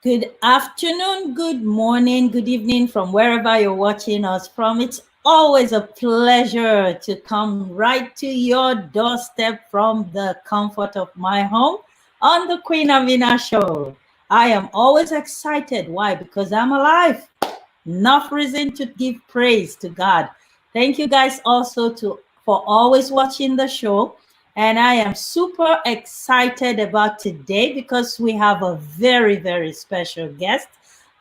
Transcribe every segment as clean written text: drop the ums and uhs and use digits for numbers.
Good afternoon, good morning, good evening from wherever you're watching us from. It's always a pleasure to come right to your doorstep from the comfort of my home on the Queen Amina show. I am always excited. Why? Because I'm alive. Enough reason to give praise to God. Thank you guys also to for always watching the show. And I am super excited about today because we have a very, very special guest,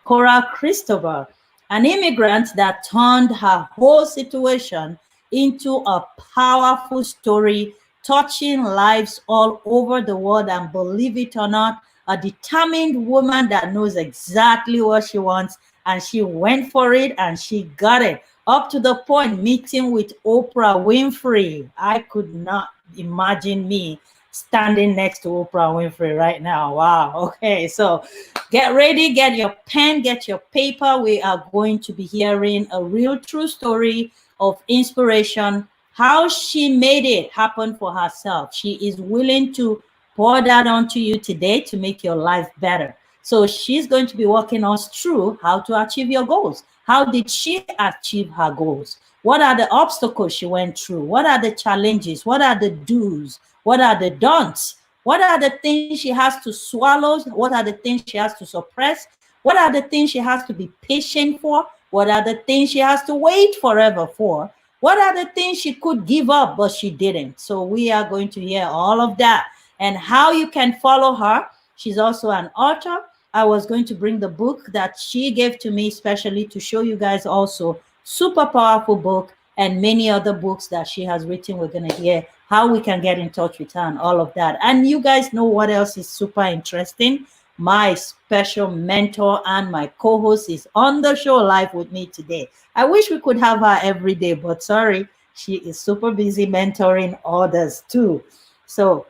Cora Cristobal, an immigrant that turned her whole situation into a powerful story, touching lives all over the world. And believe it or not, a determined woman that knows exactly what she wants, and she went for it and she got it. Up to the point meeting with Oprah Winfrey. I could not imagine me standing next to Oprah Winfrey right now. Wow. Okay, so get ready, get your pen, get your paper. We are going to be hearing a real true story of inspiration, how she made it happen for herself. She is willing to pour that onto you today to make your life better. So she's going to be walking us through how to achieve your goals. How did she achieve her goals? What are the obstacles she went through? What are the challenges? What are the do's? What are the don'ts? What are the things she has to swallow? What are the things she has to suppress? What are the things she has to be patient for? What are the things she has to wait forever for? What are the things she could give up, but she didn't? So we are going to hear all of that and how you can follow her. She's also an author. I was going to bring the book that she gave to me specially to show you guys also. Super powerful book and many other books that she has written. We're going to hear how we can get in touch with her and all of that. And you guys know what else is super interesting? My special mentor and my co-host is on the show live with me today. I wish we could have her every day, but sorry, she is super busy mentoring others too. So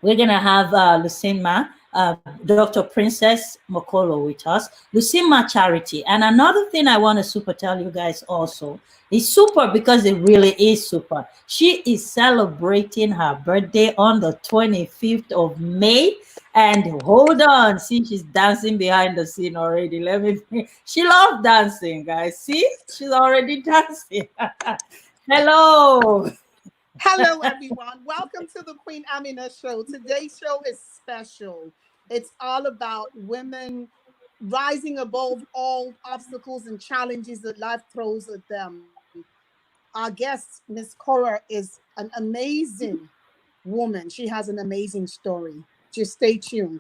we're going to have Lucinma, Dr. Princess Mokolo with us, Lucinma Charity. And another thing I want to super tell you guys also is super because it really is super. She is celebrating her birthday on the 25th of May. And hold on, see, she's dancing behind the scene already. Let me, she loves dancing, guys. See, she's already dancing. Hello. Hello, everyone. Welcome to the Queen Amina show. Today's show is special. It's all about women rising above all obstacles and challenges that life throws at them. Our guest, Miss Cora, is an amazing woman. She has an amazing story. Just stay tuned.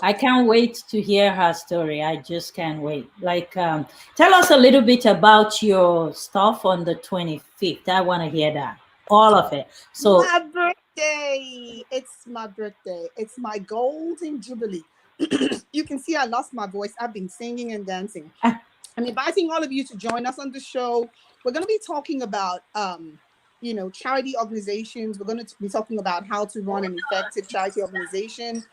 I can't wait to hear her story. I just can't wait. Like, tell us a little bit about your stuff on the 25th. I want to hear that, all of it. So, My birthday. It's my birthday. It's my golden jubilee. You can see I lost my voice. I've been singing and dancing. I'm inviting all of you to join us on the show. We're going to be talking about, charity organizations. We're going to be talking about how to run an effective charity organization,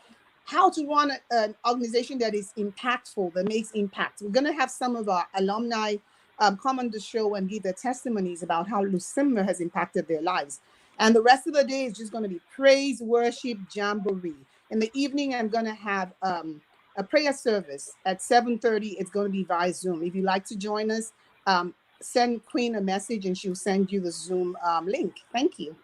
how to run an organization that is impactful, that makes impact. We're going to have some of our alumni come on the show and give their testimonies about how Lucinma has impacted their lives. And the rest of the day is just going to be praise, worship, jamboree. In the evening, I'm going to have a prayer service at 7:30. It's going to be via Zoom. If you'd like to join us, send Queen a message and she'll send you the Zoom link. Thank you.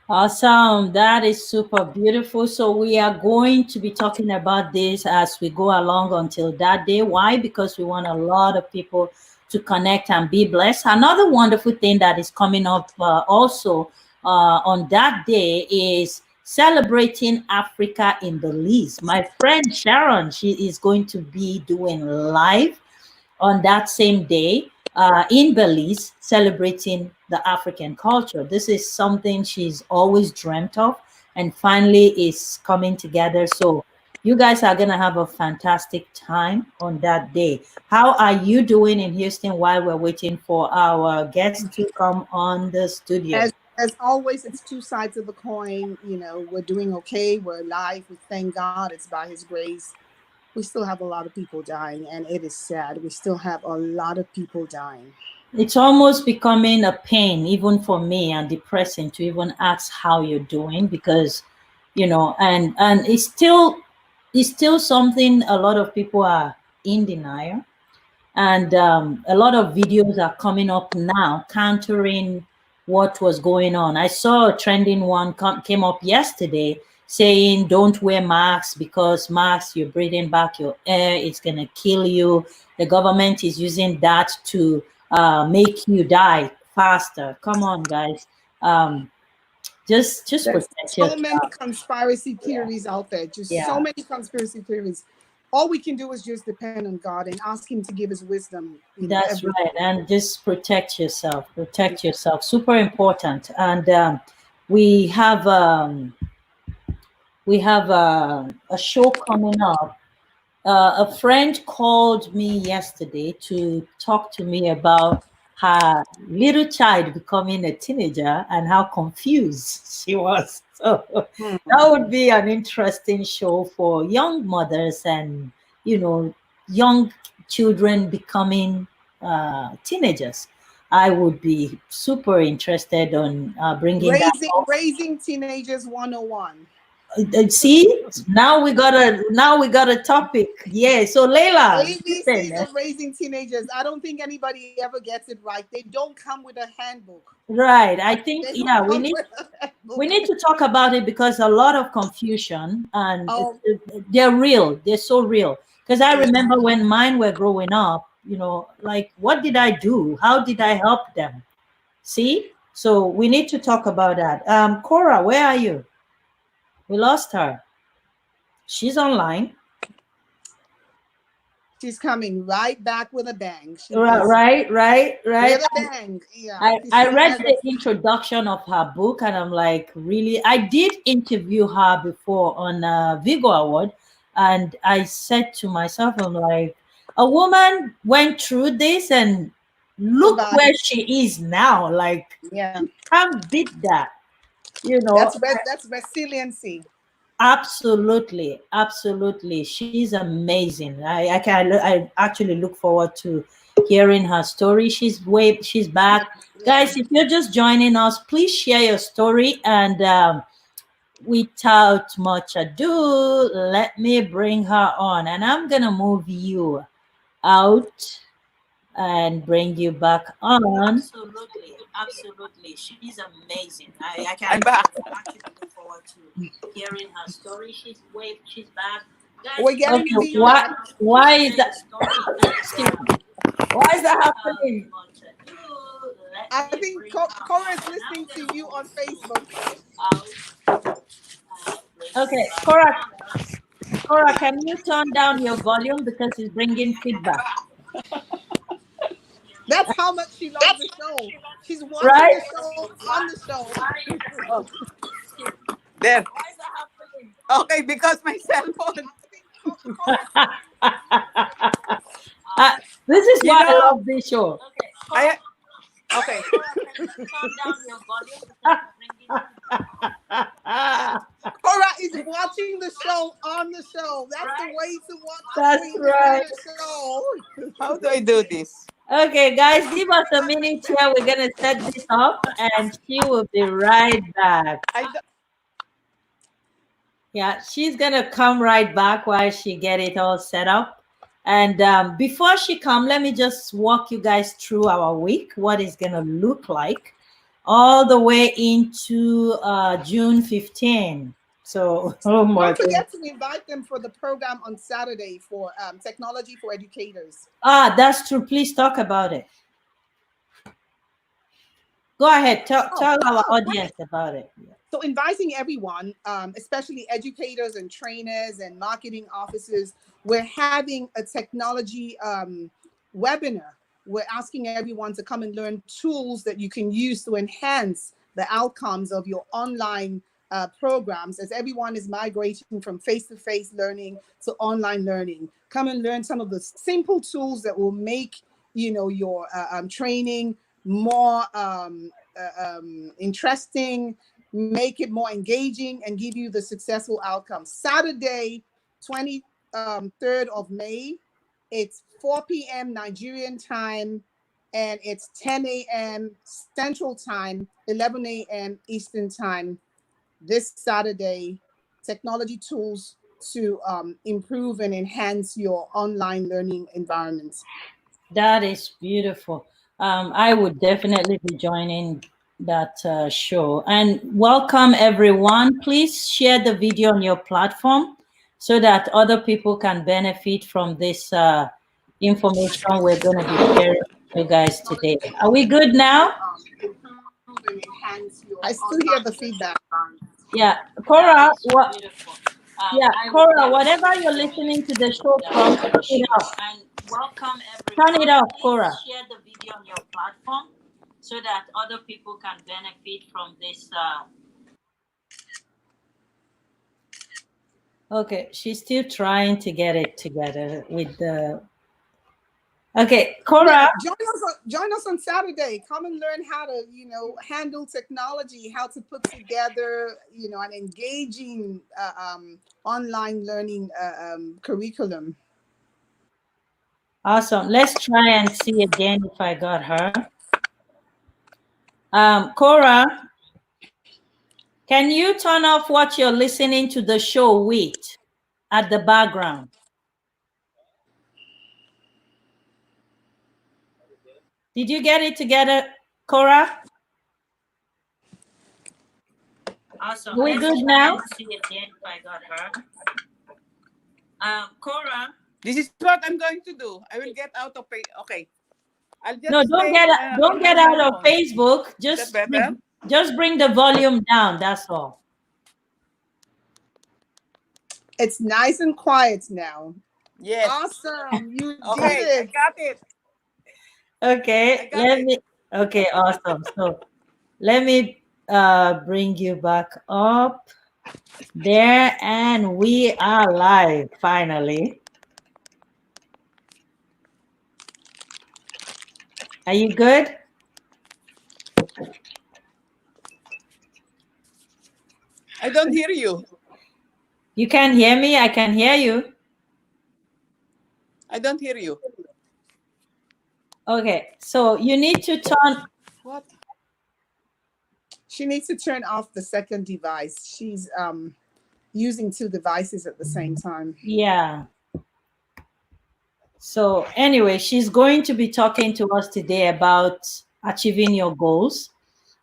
awesome. That is super beautiful. So, we are going to be talking about this as we go along until that day. Why? Because we want a lot of people to connect and be blessed. Another wonderful thing that is coming up also on that day is celebrating Africa in Belize. My friend Sharon, she is going to be doing live on that same day in Belize, celebrating the African culture. This is something she's always dreamt of and finally is coming together. So, you guys are going to have a fantastic time on that day. How are you doing in Houston while we're waiting for our guests to come on the studio? As always, it's two sides of the coin. We're doing okay. We're alive. We thank God. It's by His grace. We still have a lot of people dying, and it is sad. We still have a lot of people dying. It's almost becoming a pain, even for me, and depressing to even ask how you're doing because, and it's still it's still something a lot of people are in denial. And a lot of videos are coming up now countering what was going on. I saw a trending one came up yesterday saying don't wear masks because masks you're breathing back your air, it's going to kill you. The government is using that to make you die faster. Come on, guys. um, just There's protect so many yourself. conspiracy Yeah, theories out there, just so yeah. many conspiracy theories. All we can do is just depend on God and ask Him to give us wisdom, That's every right. And just protect yourself. Protect yourself. Super important. And we have we have a show coming up. A friend called me yesterday to talk to me about her little child becoming a teenager and how confused she was. So Hmm. that would be an interesting show for young mothers and, you know, young children becoming teenagers. I would be super interested on bringing that up. Raising teenagers 101. See, now we got a topic. Yeah. So Layla, listen, ABCs of raising teenagers. I don't think anybody ever gets it right. They don't come with a handbook. right. I think They don't yeah, we come need with a we handbook. need to talk about it because a lot of confusion and Um, they're real. They're so real. Because I yeah. remember when mine were growing up, like what did I do? How did I help them? See? So we need to talk about that. Cora, where are you? We lost her. She's online. She's coming right back with a bang. She is Right, right, right. with a bang. Yeah. I read the introduction of her book and I'm like, really? I did interview her before on Vigo Award, and I said to myself, I'm like, a woman went through this and look where Survive. she is now. Like, Yeah. you can't beat that, you know. That's resiliency. Absolutely, absolutely. She's amazing. I actually look forward to hearing her story. She's back. Yeah. Guys, if you're just joining us, please share your story. And without much ado, let me bring her on. And I'm gonna move you out and bring you back on. Absolutely, absolutely. She's amazing. I'm back. Actually look forward to hearing her story. She's back. Guys, We're if getting okay, feedback. why is that? Excuse me. Why is that happening? I think Cora is listening to you on Facebook. Okay, Cora, can you turn down your volume because it's bringing feedback? That's how much she loves the show. She's watching Right? the show on the show. Oh, there. Okay, because my cell phone. Uh, this is You why I know, love this show. I okay. Cora is watching the show on the show. That's the way to watch the That's queen is on right. the show. How do I do this? Okay, guys, give us a minute here. We're gonna set this up, and she will be right back. I do, Yeah, she's gonna come right back while she get it all set up. And before she come, let me just walk you guys through our week, what it's gonna look like, all the way into June 15. So, oh my Don't goodness. forget to invite them for the program on Saturday for technology for educators. Ah, that's true. Please talk about it. Go ahead. Tell our audience about it. So inviting everyone, especially educators and trainers and marketing officers, we're having a technology webinar. We're asking everyone to come and learn tools that you can use to enhance the outcomes of your online programs as everyone is migrating from face-to-face learning to online learning. Come and learn some of the simple tools that will make your training more interesting, make it more engaging, and give you the successful outcome. Saturday, 23rd of May, it's 4 p.m. Nigerian time, and it's 10 a.m. Central Time, 11 a.m. Eastern Time. This Saturday, technology tools to improve and enhance your online learning environments. That is beautiful. I would definitely be joining that show. And welcome, everyone. Please share the video on your platform so that other people can benefit from this information we're going to be sharing with you guys today. Are we good now? I still hear the feedback. Yeah, Cora, what? Yeah, Cora, whatever you're listening to the show from, turn it off. And welcome everyone. Turn it off, Cora. Share the video on your platform so that other people can benefit from this. Okay, she's still trying to get it together with the. Okay, Cora. Yeah, join us on Saturday. Come and learn how to, handle technology, how to put together, an engaging online learning curriculum. Awesome. Let's try and see again if I got her. Cora, can you turn off what you're listening to the show with at the background? Did you get it together, Cora? Awesome. We good now? See again if I got her. Cora. This is what I'm going to do. I will get out of okay. I'll just no, don't get out of Facebook. Just bring the volume down. That's all. It's nice and quiet now. Yes. Awesome. You did it. I got it. Okay. Okay, awesome. So let me bring you back up there, and we are live finally. Are you good? I don't hear you. You can hear me? I can hear you. I don't hear you. Okay, so you need to turn. What? She needs to turn off the second device. She's using two devices at the same time. Yeah. So anyway, she's going to be talking to us today about achieving your goals.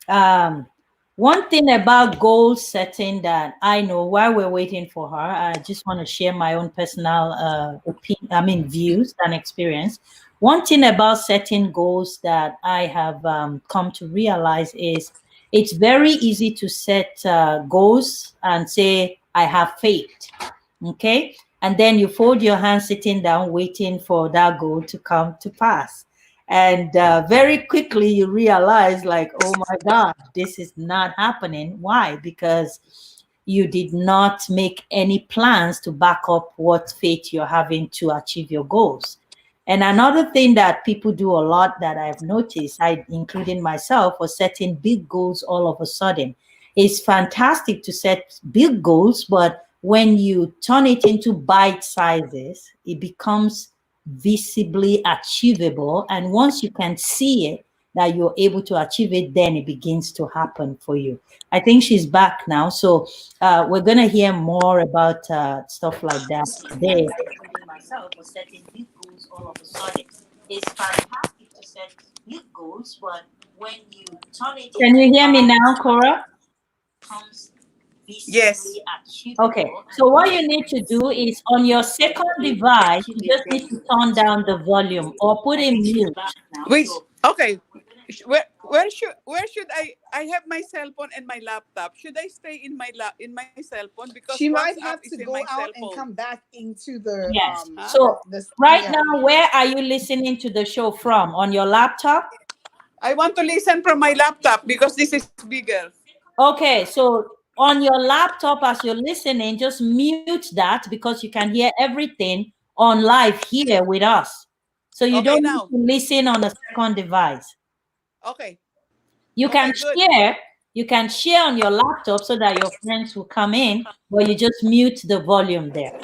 One thing about goal setting that I know while we're waiting for her, I just want to share my own personal views and experience. One thing about setting goals that I have come to realize is it's very easy to set goals and say, I have faith. Okay. And then you fold your hands sitting down, waiting for that goal to come to pass. And very quickly you realize like, oh my God, this is not happening. Why? Because you did not make any plans to back up what faith you're having to achieve your goals. And another thing that people do a lot that I've noticed, including myself, was setting big goals all of a sudden. It's fantastic to set big goals, but when you turn it into bite sizes, it becomes visibly achievable. And once you can see it, that you're able to achieve it, then it begins to happen for you. I think she's back now. So we're going to hear more about stuff like that today. Myself was setting big goals all of a sudden. It's fantastic to set big goals, but when you turn it, can you hear me now, Cora? Yes. Okay. So what you need to do is on your second device, you just need to turn down the volume or put in mute. Wait. Okay. Where should I have my cell phone and my laptop? Should I stay in my cell phone because she might WhatsApp have to go out and come back into the yes. So now, where are you listening to the show from? On your laptop? I want to listen from my laptop because this is bigger. Okay, so on your laptop as you're listening, just mute that because you can hear everything on live here with us. So you don't need to listen on a second device. Okay. You can share. You can share on your laptop so that your friends will come in, but you just mute the volume there.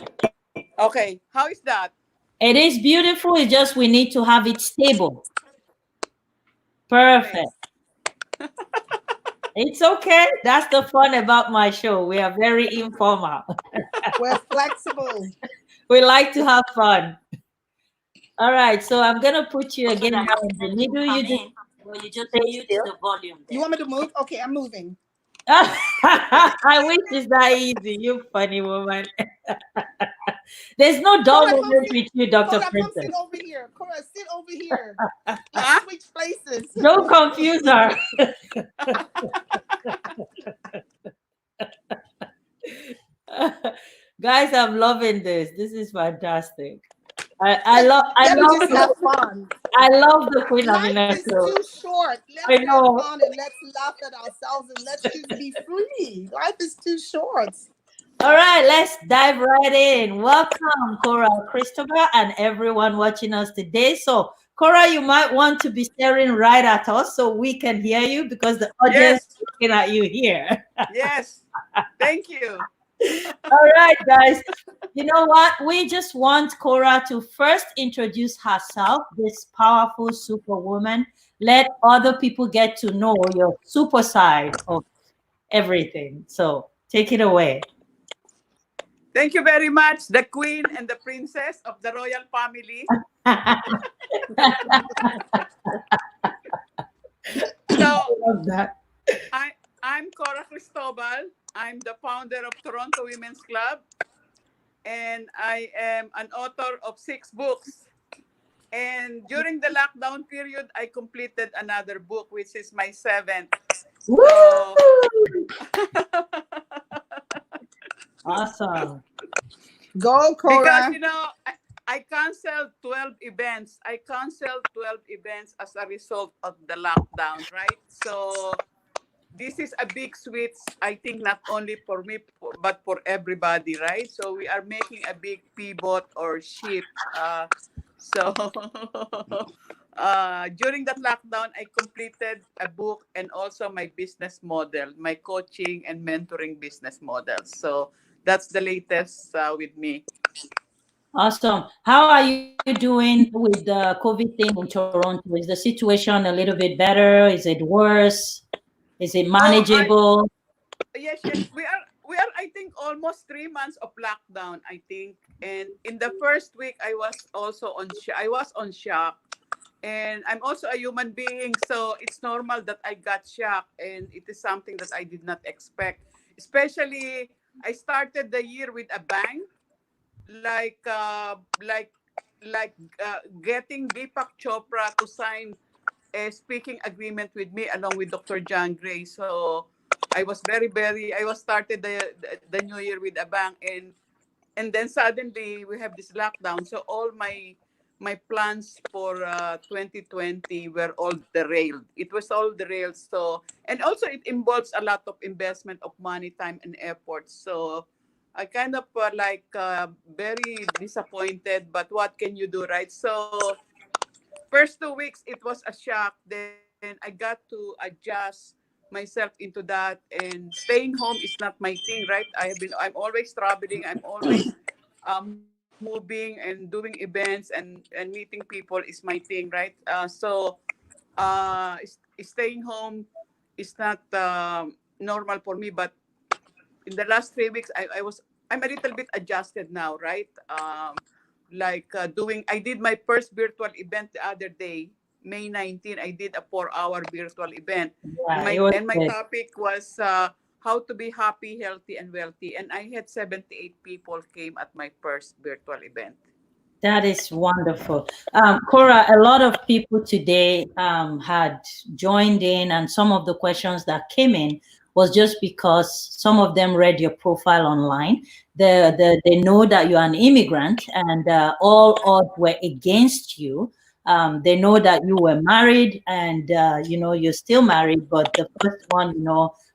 Okay. How is that? It is beautiful. It's just we need to have it stable. Perfect. It's okay. That's the fun about my show. We are very informal. We're flexible. We like to have fun. All right, so I'm gonna put you again now in the middle. You just stay still. You want me to move? Okay, I'm moving. I wish it's that easy. You funny woman. There's no dull Cora, come moment sit. with you, Dr. Cora, come sit Princess. over here. Cora, sit over here. Let's Huh? switch places. Don't confuse her. Guys, I'm loving this. This is fantastic. Let me just have fun. I love the Queen Life Amina is show. too short. I Let's have know. fun and let's laugh at ourselves and let's just be free. Life is too short. All right, let's dive right in. Welcome, Cora, Cristobal, and everyone watching us today. So, Cora, you might want to be staring right at us so we can hear you because the audience Yes. is looking at you here. Yes. Thank you. All right, guys. You know what? We just want Cora to first introduce herself, this powerful superwoman. Let other people get to know your super side of everything. So, take it away. Thank you very much, the Queen and the Princess of the royal family. So Love that. I'm Cora Cristobal. I'm the founder of Toronto Women's Club, and I am an author of 6 books. And during the lockdown period, I completed another book, which is my seventh. Woo! So Awesome. Go, because Cora. I canceled 12 events. I canceled 12 events as a result of the lockdown, right? So this is a big switch, I think, not only for me, but for everybody, right? So we are making a big pivot or shift. So during that lockdown, I completed a book and also my business model, my coaching and mentoring business model. So that's the latest with me. Awesome. How are you doing with the COVID thing in Toronto? Is the situation a little bit better? Is it worse? Is it Oh, manageable? yes. We are I think almost 3 months of lockdown, I think. And in the first week I was also I was on shock. And I'm also a human being, so it's normal that I got shocked, and it is something that I did not expect. Especially I started the year with a bang, like getting Deepak Chopra to sign a speaking agreement with me along with Dr. John Gray. So I was I was started the new year with a bang, and then suddenly we have this lockdown. So all my plans for 2020 were all derailed. It was all derailed. So, and also it involves a lot of investment of money, time, and effort. So I kind of very disappointed, but what can you do, right? So first 2 weeks it was a shock. Then I got to adjust myself into that, and staying home is not my thing, right? I'm always traveling. I'm always moving and doing events and meeting people is my thing, right? Staying home is not normal for me. But in the last 3 weeks, I'm a little bit adjusted now, right? I did my first virtual event the other day, May 19. I did a 4-hour virtual event, and Yeah, it was my good. topic was how to be happy, healthy, and wealthy. And I had 78 people came at my first virtual event. That is wonderful. Cora, a lot of people today had joined in, and some of the questions that came in was just because some of them read your profile online. They know that you're an immigrant, and all odds were against you. They know that you were married, and you're still married, but the first one,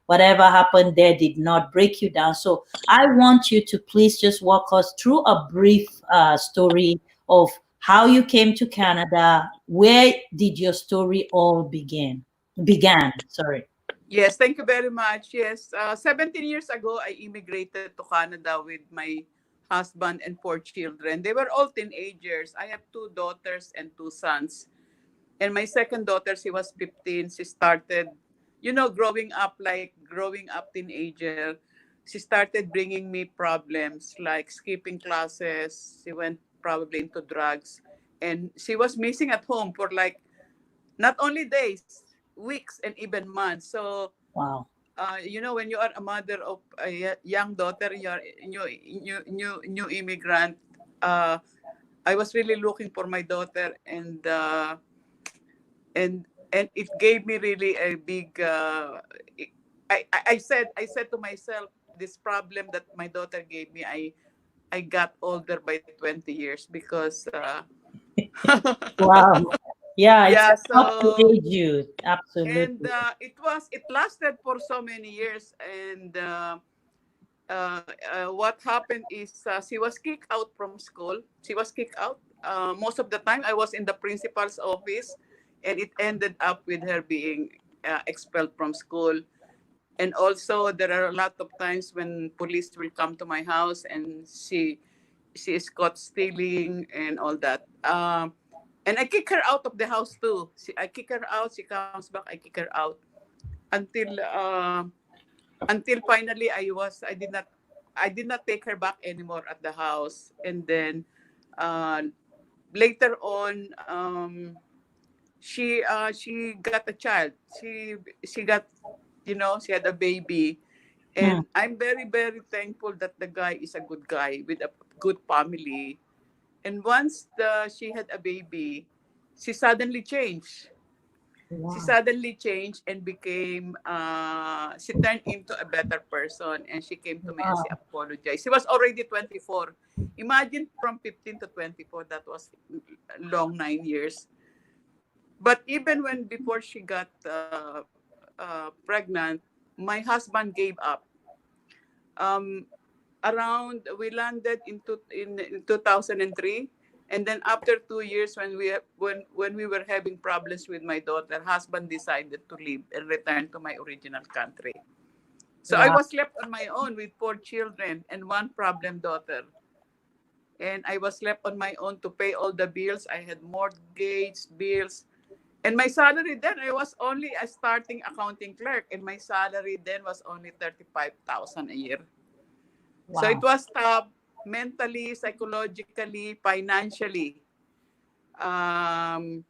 whatever happened there did not break you down. So I want you to please just walk us through a brief story of how you came to Canada. Where did your story all begin? Began, sorry. Yes, thank you very much. Yes, 17 years ago, I immigrated to Canada with my husband and 4 children. They were all teenagers. I have 2 daughters and 2 sons. And my second daughter, she was 15. She started growing up teenager, she started bringing me problems like skipping classes. She went probably into drugs, and she was missing at home for like not only days, weeks, and even months. So Wow. when you are a mother of a young daughter, you're new immigrant. Uh, I was really looking for my daughter, and it gave me really a big. I said to myself, this problem that my daughter gave me, I got older by 20 years because Wow. Yeah, it's yeah. enough to So age you. and Absolutely. it lasted for so many years, and what happened is she was kicked out from school. She was kicked out. Most of the time, I was in the principal's office, and it ended up with her being expelled from school. And also, there are a lot of times when police will come to my house, and she is caught stealing and all that. And I kick her out of the house too. I kick her out. She comes back. I kick her out until finally I did not take her back anymore at the house. And then uh, later on, she got a child. She got, she had a baby. Hmm. And I'm very, very thankful that the guy is a good guy with a good family. And once she had a baby, she suddenly changed. She Wow. suddenly changed and she turned into a better person, and she came to me and she Wow. apologized. She was already 24. Imagine, from 15 to 24, that was a long 9 years. But even when before she got pregnant, my husband gave up. Um, Around we landed in 2003, and then after 2 years, when we were having problems with my daughter, husband decided to leave and return to my original country. So I Wow. was left on my own with 4 children and one problem daughter. And I was left on my own to pay all the bills. I had mortgage bills. And my salary then, I was only a starting accounting clerk, and my salary then was only 35,000 a year. So it Wow. was tough, mentally, psychologically, financially. Um,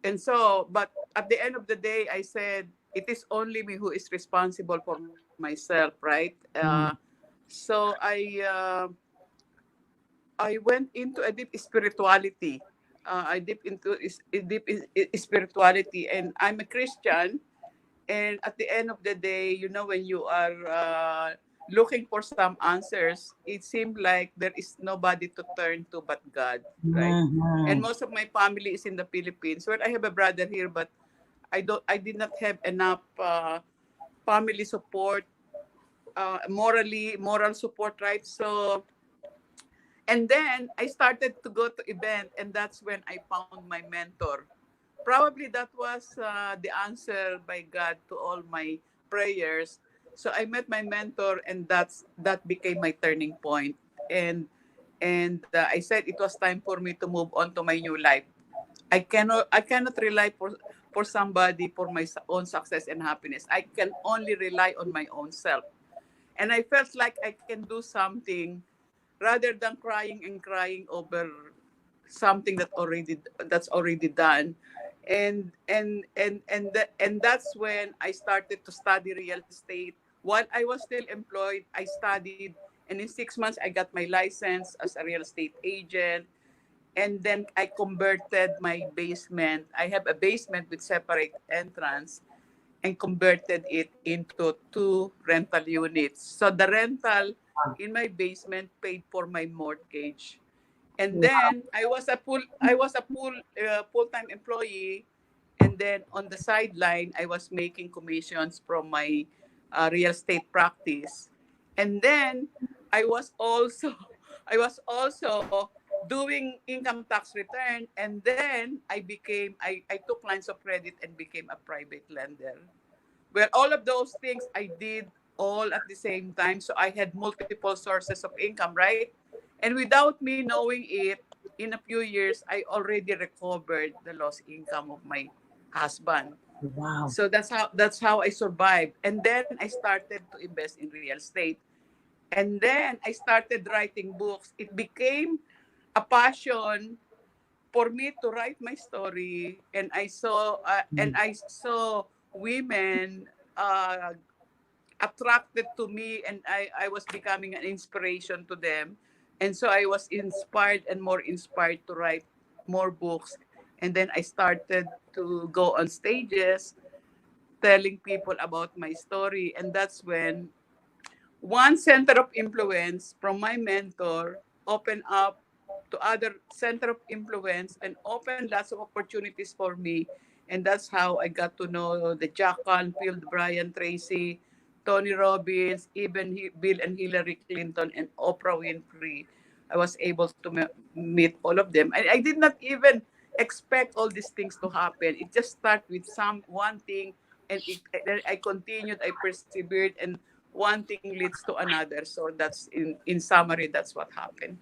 and so, but at the end of the day, I said, it is only me who is responsible for myself, right? Mm. So I went into a deep spirituality. I deep into spirituality, and I'm a Christian. And at the end of the day, when you are looking for some answers, it seemed like there is nobody to turn to but God, right? And Mhm. most of my family is in the Philippines. Well, I have a brother here, but I did not have enough family support, moral support, right? So, and then I started to go to event, and that's when I found my mentor. Probably that was the answer by God to all my prayers. So I met my mentor, and that became my turning point. And I said it was time for me to move on to my new life. I cannot rely for somebody for my own success and happiness. I can only rely on my own self. And I felt like I can do something rather than crying and crying over something that's already done. And that's when I started to study real estate. While I was still employed, I studied, and in 6 months I got my license as a real estate agent. And then I converted my basement. I have a basement with separate entrance, and converted it into two rental units. So the rental in my basement paid for my mortgage. And Wow. then I was a full-time employee, and then on the sideline I was making commissions from my real estate practice. And then I was also I was also doing income tax return, and then I took lines of credit and became a private lender. Well, all of those things I did all at the same time. So I had multiple sources of income, right? And without me knowing it, in a few years, I already recovered the lost income of my husband. Wow. So that's how I survived. And then I started to invest in real estate. And then I started writing books. It became a passion for me to write my story. And I saw women attracted to me, and I was becoming an inspiration to them. And so I was inspired and more inspired to write more books. And then I started to go on stages telling people about my story. And that's when one center of influence from my mentor opened up to other center of influence and opened lots of opportunities for me. And that's how I got to know the Jack Canfield, Brian Tracy, Tony Robbins, even Bill and Hillary Clinton, and Oprah Winfrey. I was able to meet all of them. I did not even expect all these things to happen. It just started with some one thing, and I continued, I persevered, and one thing leads to another. So that's in summary, that's what happened.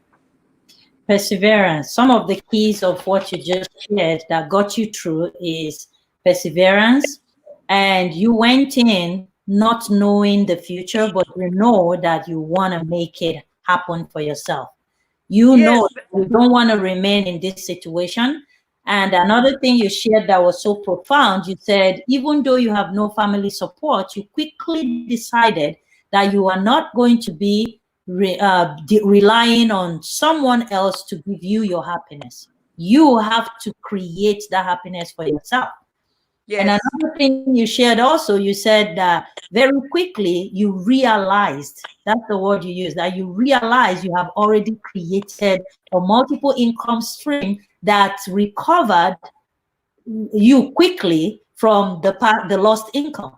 Perseverance. Some of the keys of what you just shared that got you through is perseverance. And you went in not knowing the future, but you know that you want to make it happen for yourself. You know Yes. you don't want to remain in this situation. And another thing you shared that was so profound, you said, even though you have no family support, you quickly decided that you are not going to be relying on someone else to give you your happiness. You have to create that happiness for yourself. And Yes. another thing you shared also, you said that very quickly you realized, that's the word you used, that you realize you have already created a multiple income stream that recovered you quickly from the lost income.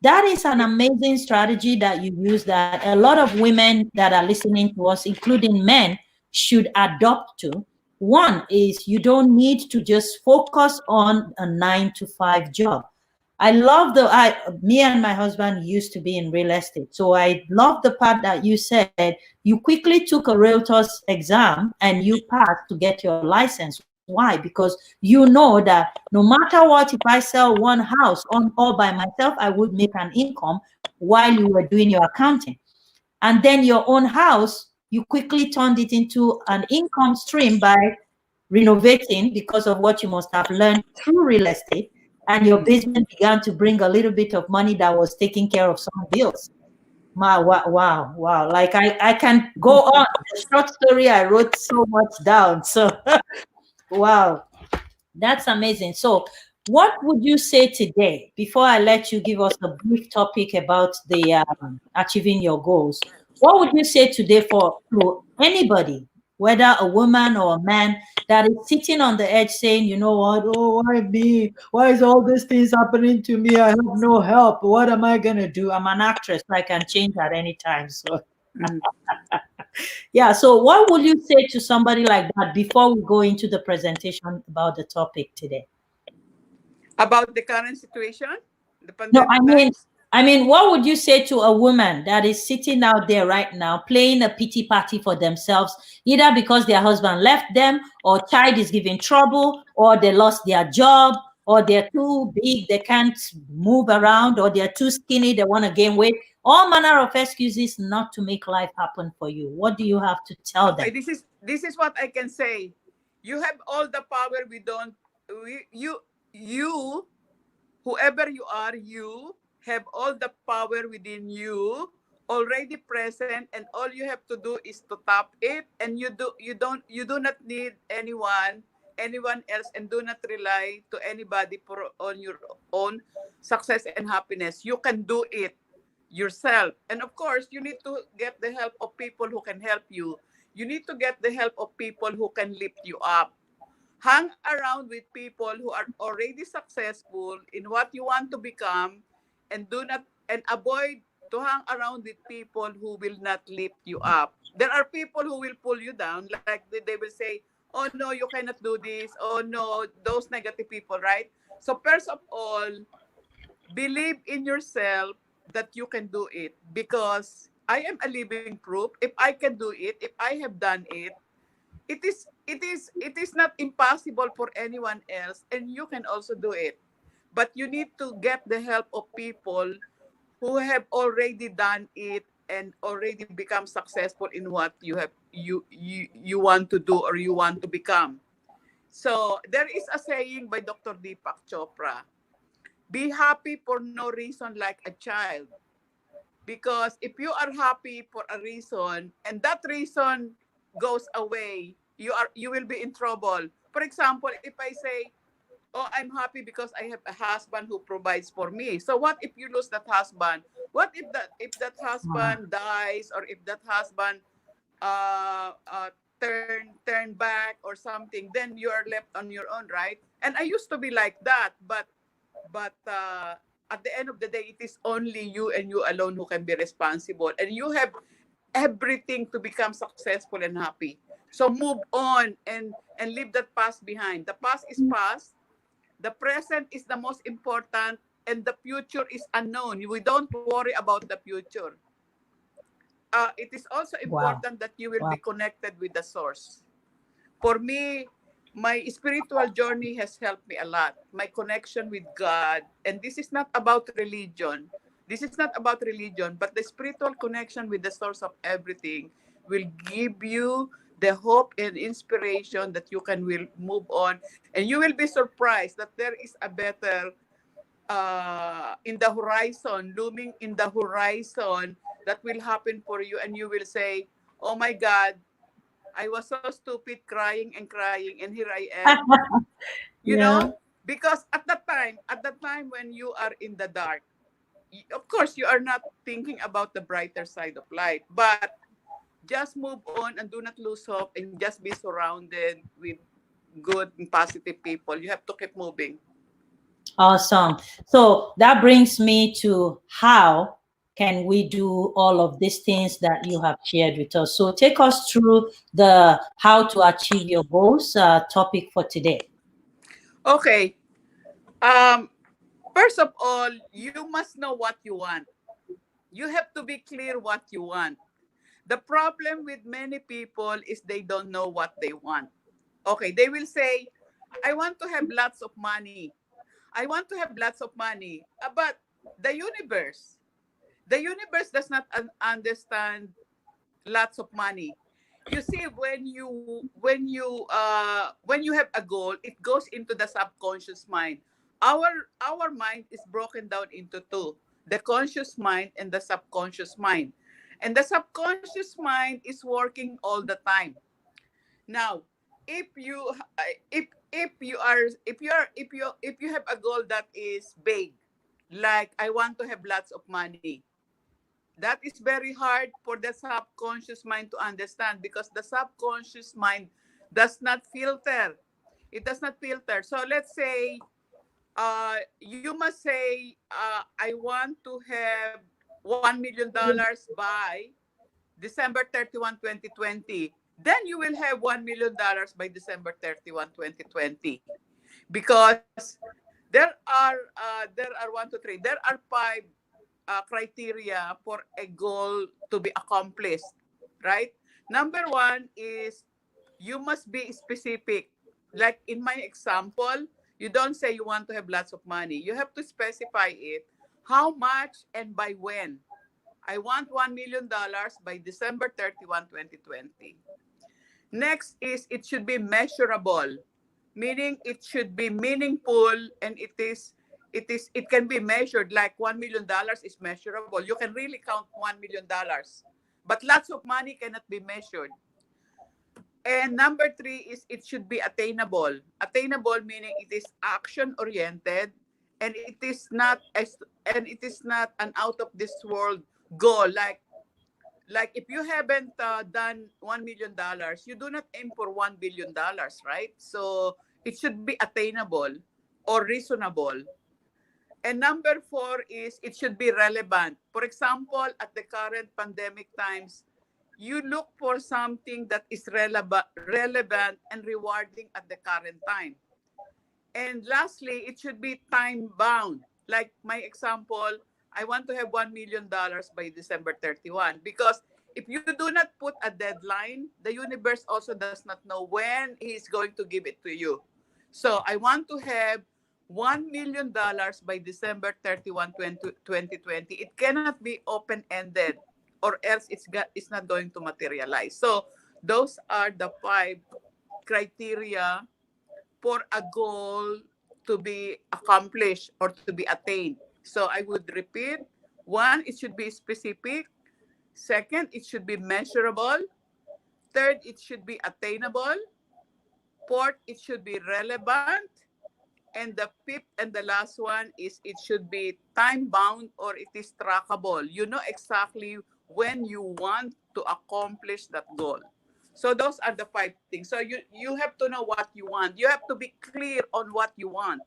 That is an amazing strategy that you use that a lot of women that are listening to us, including men, should adopt to. One is you don't need to just focus on a 9 to 5 job. I love me and my husband used to be in real estate. So I love the part that you said you quickly took a realtor's exam and you passed to get your license. Why? Because you know that no matter what, if I sell one house on all by myself, I would make an income while you were doing your accounting. And then your own house, you quickly turned it into an income stream by renovating because of what you must have learned through real estate. And your basement began to bring a little bit of money that was taking care of some bills. Wow, wow, wow, wow. Like I can go on. The short story, I wrote so much down. So, wow, that's amazing. So, what would you say today, before I let you give us a brief topic about the achieving your goals? What would you say today for to anybody, whether a woman or a man, that is sitting on the edge saying, you know what, oh, why me? Why is all these things happening to me? I have no help. What am I gonna do? I'm an actress. I can change at any time. So, Mhm. yeah. So, what would you say to somebody like that before we go into the presentation about the topic today? About the current situation, the No, pandemic times. I mean, what would you say to a woman that is sitting out there right now playing a pity party for themselves, either because their husband left them, or child is giving trouble, or they lost their job, or they're too big, they can't move around, or they're too skinny, they want to gain weight, all manner of excuses not to make life happen for you. What do you have to tell Okay, them? this is what I can say. You have all the power. We don't. You, whoever you are, you have all the power within you already present, and all you have to do is to tap it. And you do not need anyone else, and do not rely to anybody for on your own success and happiness. You can do it yourself. And of course, you need to get the help of people who can help you. You need to get the help of people who can lift you up. Hang around with people who are already successful in what you want to become, and do not and avoid to hang around with people who will not lift you up. There are people who will pull you down, like they will say, oh no, you cannot do this, oh no, those negative people, right? So first of all, believe in yourself that you can do it, because I am a living proof. If I can do it, if I have done it, it is not impossible for anyone else, and you can also do it. but you need to get the help of people who have already done it and already become successful in what you want to do or you want to become. So there is a saying by Dr. Deepak Chopra: be happy for no reason like a child. Because if you are happy for a reason and that reason goes away, you will be in trouble. For example, if I say, "Oh, I'm happy because I have a husband who provides for me." So what if you lose that husband? What if that Wow. husband dies, or if that husband turn back or something? Then you are left on your own, right? And I used to be like that, but at the end of the day, it is only you and you alone who can be responsible, and you have everything to become successful and happy. So move on and leave that past behind. The past is past. The present is the most important, and the future is unknown. We don't worry about the future. It is also Wow. important that you will be Wow. connected with the source. For me, my spiritual journey has helped me a lot. My connection with God, and this is not about religion. This is not about religion, but the spiritual connection with the source of everything will give you the hope and inspiration that you can will move on, and you will be surprised that there is a better in the horizon, looming in the horizon, that will happen for you, and you will say, "Oh my God, I was so stupid, crying and crying, and here I am." You Yeah. know, because at that time when you are in the dark, of course, you are not thinking about the brighter side of life. But just move on and do not lose hope, and just be surrounded with good and positive people. You have to keep moving. Awesome. So that brings me to how can we do all of these things that you have shared with us? So take us through the how to achieve your goals topic for today. Okay. Um, First of all, you must know what you want. You have to be clear what you want. The problem with many people is they don't know what they want. Okay, they will say, "I want to have lots of money. I want to have lots of money." But the universe, the universe does not understand lots of money. You see, when you have a goal, it goes into the subconscious mind. Our mind is broken down into two: the conscious mind and the subconscious mind. And the subconscious mind is working all the time. Now, if you if you have a goal that is vague, like "I want to have lots of money," that is very hard for the subconscious mind to understand, because the subconscious mind does not filter. It does not filter. So let's say you must say, "I want to have $1 million by December 31, 2020." Then you will have $1 million by December 31, 2020, because there are one, two, three. There are five criteria for a goal to be accomplished, right? Number one is you must be specific. Like in my example, you don't say you want to have lots of money. You have to specify it. How much and by when? I want $1 million by December 31, 2020. Next is it should be measurable, meaning it should be meaningful, and it can be measured. Like $1 million is measurable. You can really count $1 million. But lots of money cannot be measured. And number three is it should be attainable. Attainable meaning it is action oriented, and it is not an out of this world goal. Like if you haven't done $1 million, you do not aim for $1 billion, right? So it should be attainable or reasonable. And number four is it should be relevant. For example, at the current pandemic times, you look for something that is relevant and rewarding at the current time. And lastly, it should be time bound. Like my example, I want to have $1 million by December 31, because if you do not put a deadline, the universe also does not know when he's going to give it to you. So I want to have $1 million by December 31, 2020. It cannot be open-ended, or else it's not going to materialize. So those are the 5 criteria for a goal to be accomplished or to be attained. So I would repeat: one, it should be specific. Second, it should be measurable. Third, it should be attainable. Fourth, it should be relevant. And the fifth and the last one is it should be time bound, or it is trackable. You know exactly when you want to accomplish that goal. So those are the 5 things. So you have to know what you want. You have to be clear on what you want.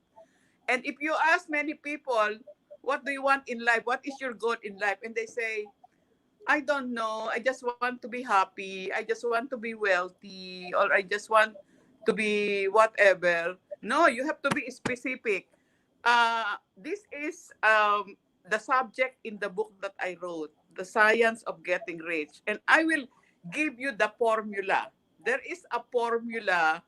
And if you ask many people, what do you want in life? What is your goal in life? And they say, I don't know. I just want to be happy. I just want to be wealthy, or I just want to be whatever. No, you have to be specific. This is the subject in the book that I wrote, The Science of Getting Rich. And I will give you the formula. There is a formula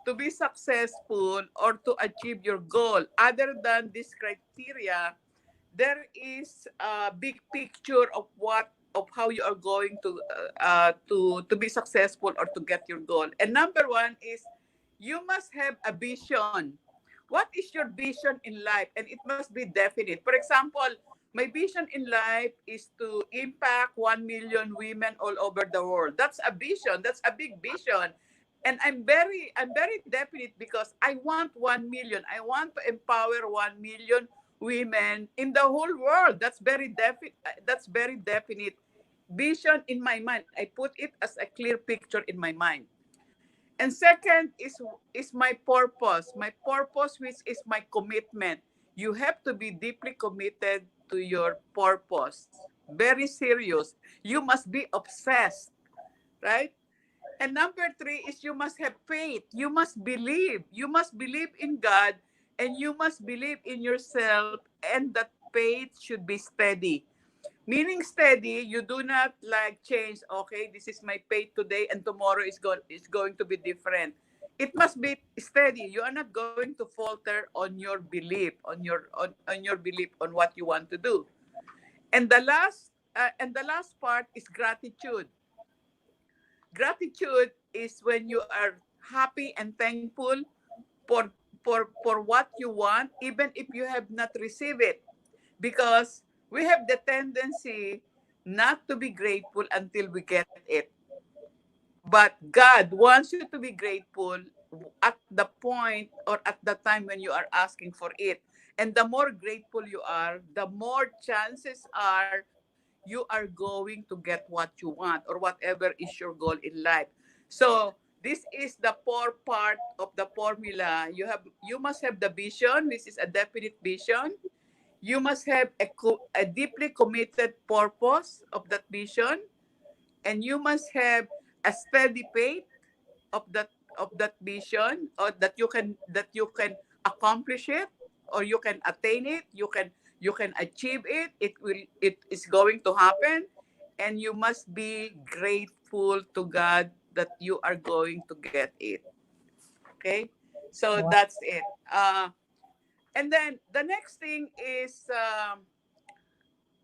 to be successful or to achieve your goal. Other than this criteria, there is a big picture of how you are going to be successful or to get your goal. And number one is you must have a vision. What is your vision in life? And it must be definite. For example, my vision in life is to impact 1 million women all over the world. That's a vision. That's a big vision. And I'm very definite, because I want 1 million. I want to empower 1 million women in the whole world. That's very definite vision in my mind. I put it as a clear picture in my mind. And second is my purpose. My purpose, which is my commitment. You have to be deeply committed to your purpose. Very serious. You must be obsessed, right? And number three is you must have faith. You must believe. You must believe in God, and you must believe in yourself, and that faith should be steady. Meaning steady, you do not like change, okay, this is my faith today and tomorrow is going to be different. It must be steady. You are not going to falter on your belief, on your belief on what you want to do. And the last part is gratitude. Gratitude is when you are happy and thankful for for what you want, even if you have not received it, because we have the tendency not to be grateful until we get it. But God wants you to be grateful at the point or at the time when you are asking for it. And the more grateful you are, the more chances are you are going to get what you want, or whatever is your goal in life. So this is the four part of the formula. You must have the vision, which is a definite vision. You must have a deeply committed purpose of that vision, and you must have a steady faith of that vision, or that you can accomplish it, or you can attain it, you can achieve it. It is going to happen, and you must be grateful to God that you are going to get it. Okay, so Wow. that's it. And then the next thing is,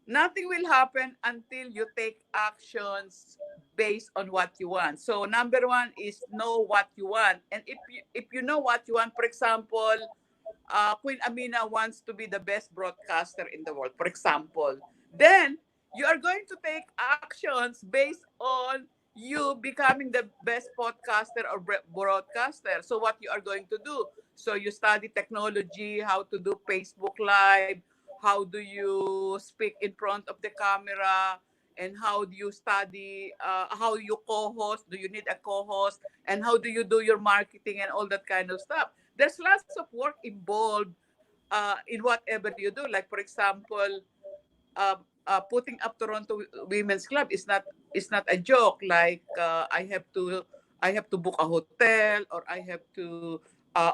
nothing will happen until you take actions based on what you want. So number one is know what you want. And if you know what you want, for example, Queen Amina wants to be the best broadcaster in the world, for example, then you are going to take actions based on you becoming the best podcaster or broadcaster. So what you are going to do? So you study technology, how to do Facebook Live, how do you speak in front of the camera, and how do you study, how you co-host, do you need a co-host, and how do you do your marketing and all that kind of stuff. There's lots of work involved in whatever you do. Like, for example, putting up Toronto Women's Club is not a joke. Like, I have to book a hotel, or I have to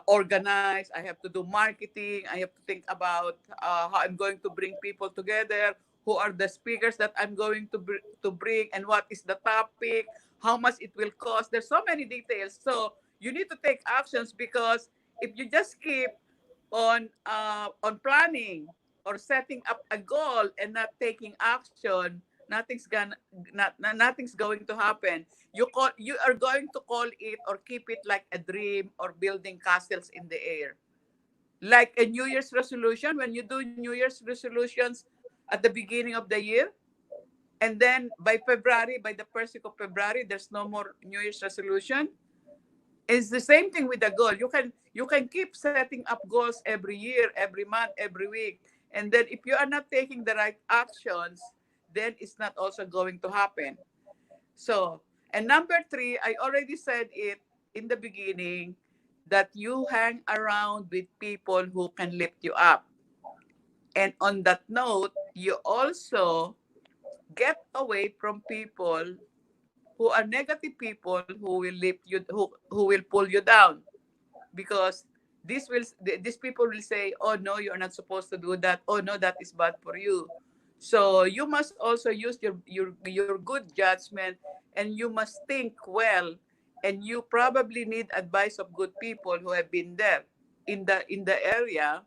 organize. I have to do marketing. I have to think about how I'm going to bring people together. Who are the speakers that I'm going to bring, and what is the topic? How much it will cost? There's so many details. So you need to take actions, because if you just keep on planning or setting up a goal and not taking action, nothing's going to happen. You are going to call it or keep it like a dream or building castles in the air. Like a New Year's resolution, when you do New Year's resolutions at the beginning of the year, and then by the first week of February, there's no more New Year's resolution. It's the same thing with the goal. You can keep setting up goals every year, every month, every week. And then if you are not taking the right actions, then it's not also going to happen. So, and number three, I already said it in the beginning, that you hang around with people who can lift you up. And on that note, you also get away from people who are negative people who will lift you, who will pull you down, because these people will say, oh no, you're not supposed to do that, oh no, that is bad for you. So you must also use your good judgment, and you must think well, and you probably need advice of good people who have been there in the area,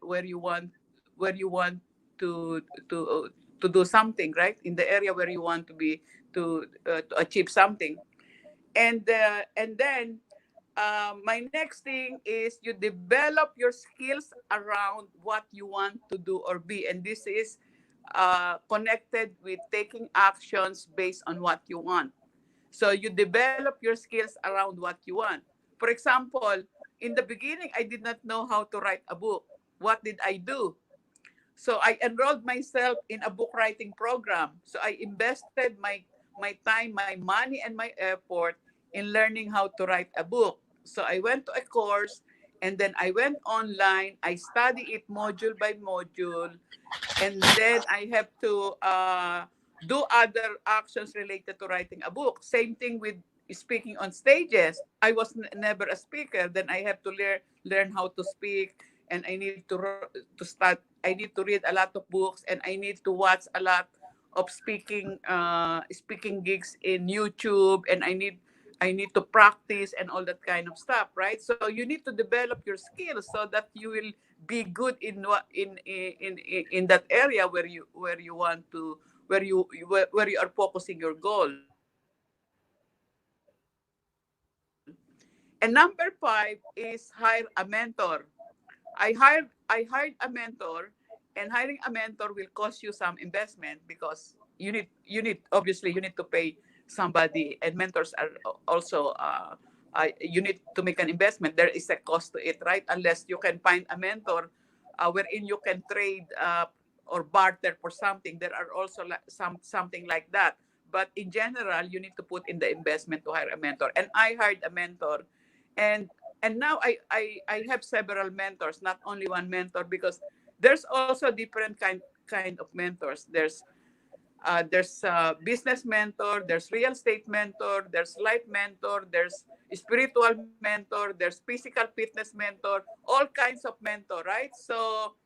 where you want to to to do something, right, in the area where you want to be, to achieve something. And then my next thing is you develop your skills around what you want to do or be. And this is connected with taking actions based on what you want. So you develop your skills around what you want. For example, in the beginning, I did not know how to write a book. What did I do? So I enrolled myself in a book writing program. So I invested my time, my money, and my effort in learning how to write a book. So I went to a course, and then I went online. I study it module by module, and then I have to do other actions related to writing a book. Same thing with speaking on stages. I was never a speaker. Then I have to learn how to speak, and I need to start. I need to read a lot of books, and I need to watch a lot of speaking gigs in YouTube, and I need to practice and all that kind of stuff, right? So you need to develop your skills so that you will be good in what in that area where you want to, where you are focusing your goal. And number five is hire a mentor. I hired a mentor, and hiring a mentor will cost you some investment, because you need obviously you need to pay somebody, and mentors are also you need to make an investment. There is a cost to it, right? Unless you can find a mentor wherein you can trade or barter for something. There are also something like that. But in general, you need to put in the investment to hire a mentor. And I hired a mentor, and now I have several mentors, not only one mentor, because there's also different kind of mentors. There's business mentor, there's real estate mentor, there's life mentor, there's spiritual mentor, there's physical fitness mentor, all kinds of mentor, right? So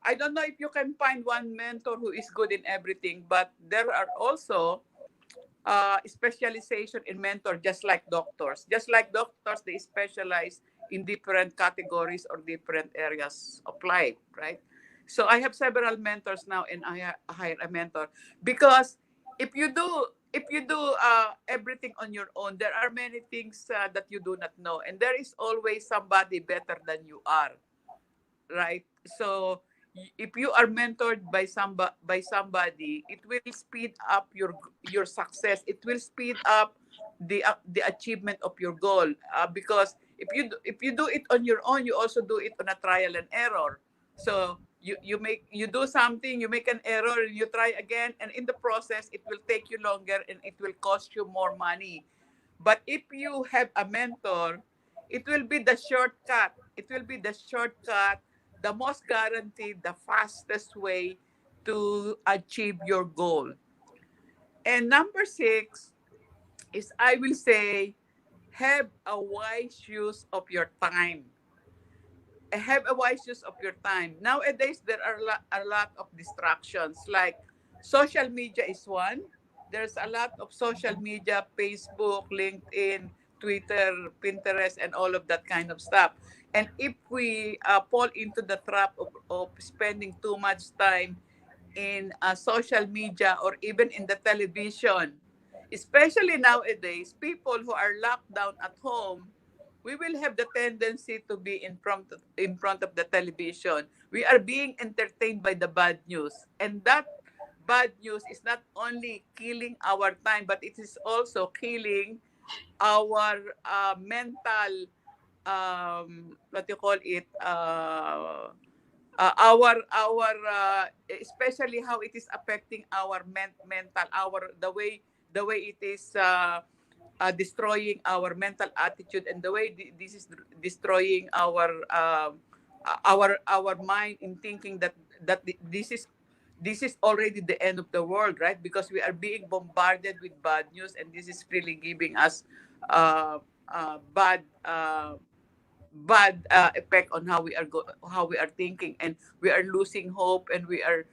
I don't know if you can find one mentor who is good in everything, but there are also specialization in mentor, just like doctors. Just like doctors, they specialize in different categories or different areas of life, right? So I have several mentors now, and I hire a mentor, because if you do everything on your own, there are many things that you do not know, and there is always somebody better than you are, right? So if you are mentored by somebody, it will speed up your success. It will speed up the achievement of your goal, because if you do it on your own, you also do it on a trial and error. So you do something, you make an error, you try again, and in the process it will take you longer and it will cost you more money. But if you have a mentor, it will be the shortcut. It will be the shortcut, the most guaranteed, the fastest way to achieve your goal. And number six is, I will say, have a wise use of your time. Have a wise use of your time. Nowadays, there are a lot of distractions. Like social media is one. There's a lot of social media, Facebook, LinkedIn, Twitter, Pinterest, and all of that kind of stuff. And if we fall into the trap of spending too much time in social media or even in the television, especially nowadays, people who are locked down at home, we will have the tendency to be in front of the television. We are being entertained by the bad news, and that bad news is not only killing our time, but it is also killing our mental, what you call it, especially how it is affecting our mental, our the way it is destroying our mental attitude, and the way this is destroying our mind in thinking that this is already the end of the world, right? Because we are being bombarded with bad news, and this is really giving us uh, bad effect on how we are thinking, and we are losing hope, and we are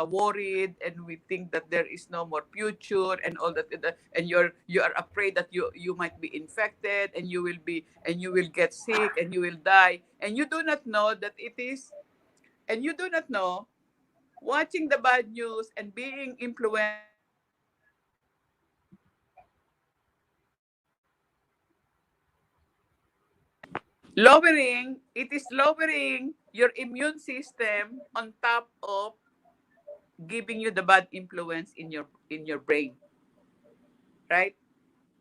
worried, and we think that there is no more future and all that, and you are afraid that you might be infected, and you will get sick, and you will die, and you do not know that it is and you do not know, watching the bad news and being influenced by the bad news lowering your immune system on top of giving you the bad influence in your brain, right?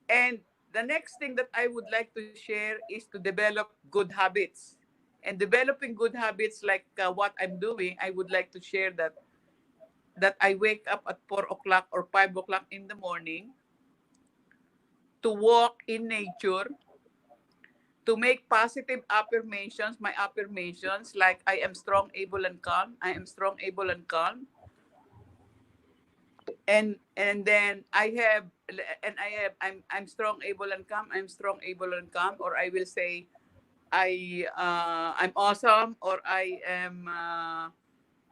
And the next thing that I would like to share is to develop good habits. And developing good habits, like what I'm doing, I would like to share that I wake up at 4 o'clock or 5 o'clock in the morning to walk in nature, to make positive affirmations, my affirmations, like I am strong, able, and calm. I am strong, able, and calm. And then I'm strong, able, and calm. I'm strong, able, and calm. Or I will say I'm awesome, or I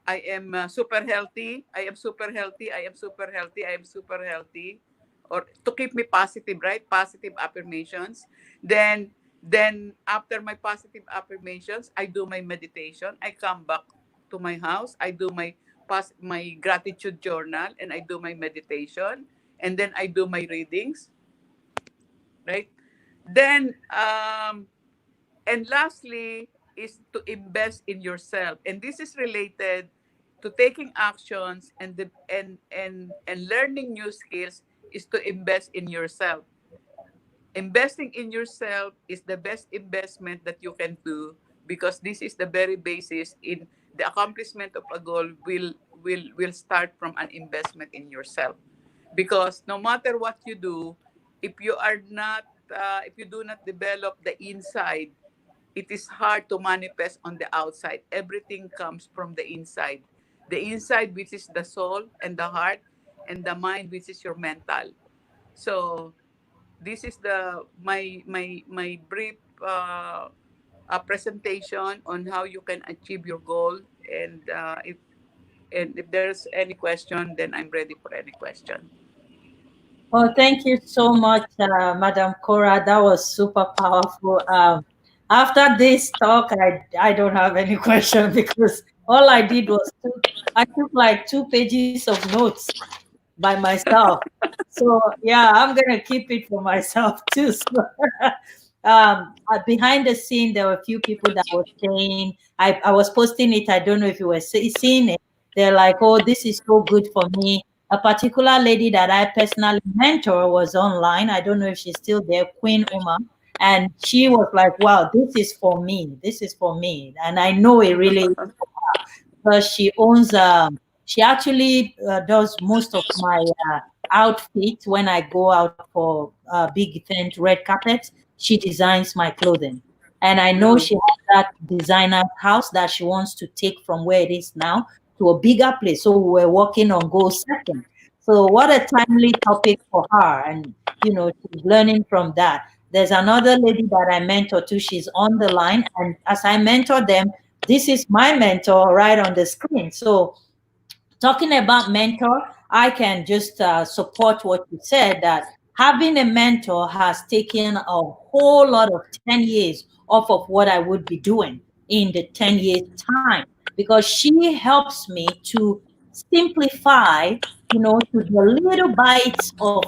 am super healthy. I am super healthy. I am super healthy. I am super healthy. Or to keep me positive, right? Positive affirmations. Then after my positive affirmations, I do my meditation. I come back to my house. I do my gratitude journal, and I do my meditation, and then I do my readings, right? Then and lastly is to invest in yourself, and this is related to taking actions, and learning new skills is to invest in yourself. Investing in yourself is the best investment that you can do, because this is the very basis in the accomplishment of a goal will start from an investment in yourself. Because no matter what you do, if you do not develop the inside, it is hard to manifest on the outside. Everything comes from the inside. The inside, which is the soul and the heart, and the mind, which is your mental. So this is my brief presentation on how you can achieve your goal. And if there's any question, then I'm ready for any question. Well, thank you so much, Madam Cora. That was super powerful. After this talk, I don't have any question because all I did was I took like 2 pages of notes by myself. So yeah, I'm gonna keep it for myself too. So, behind the scene, there were a few people that were saying, I was posting it. I don't know if you were seeing it. They're like, oh, this is so good for me. A particular lady that I personally mentor was online. I don't know if she's still there, Queen Uma. And she was like, wow, this is for me. This is for me. And I know it really is, because she actually does most of my outfits when I go out for big event, red carpet. She designs my clothing, and I know Yeah. she has that designer house that she wants to take from where it is now to a bigger place. So we're working on goal setting. So what a timely topic for her, and she's learning from that. There's another lady that I mentor too. She's on the line, and as I mentor them, this is my mentor right on the screen. So talking about mentor, I can just support what you said, that having a mentor has taken a whole lot of 10 years off of what I would be doing in the 10 years time, because she helps me to simplify, to the little bites of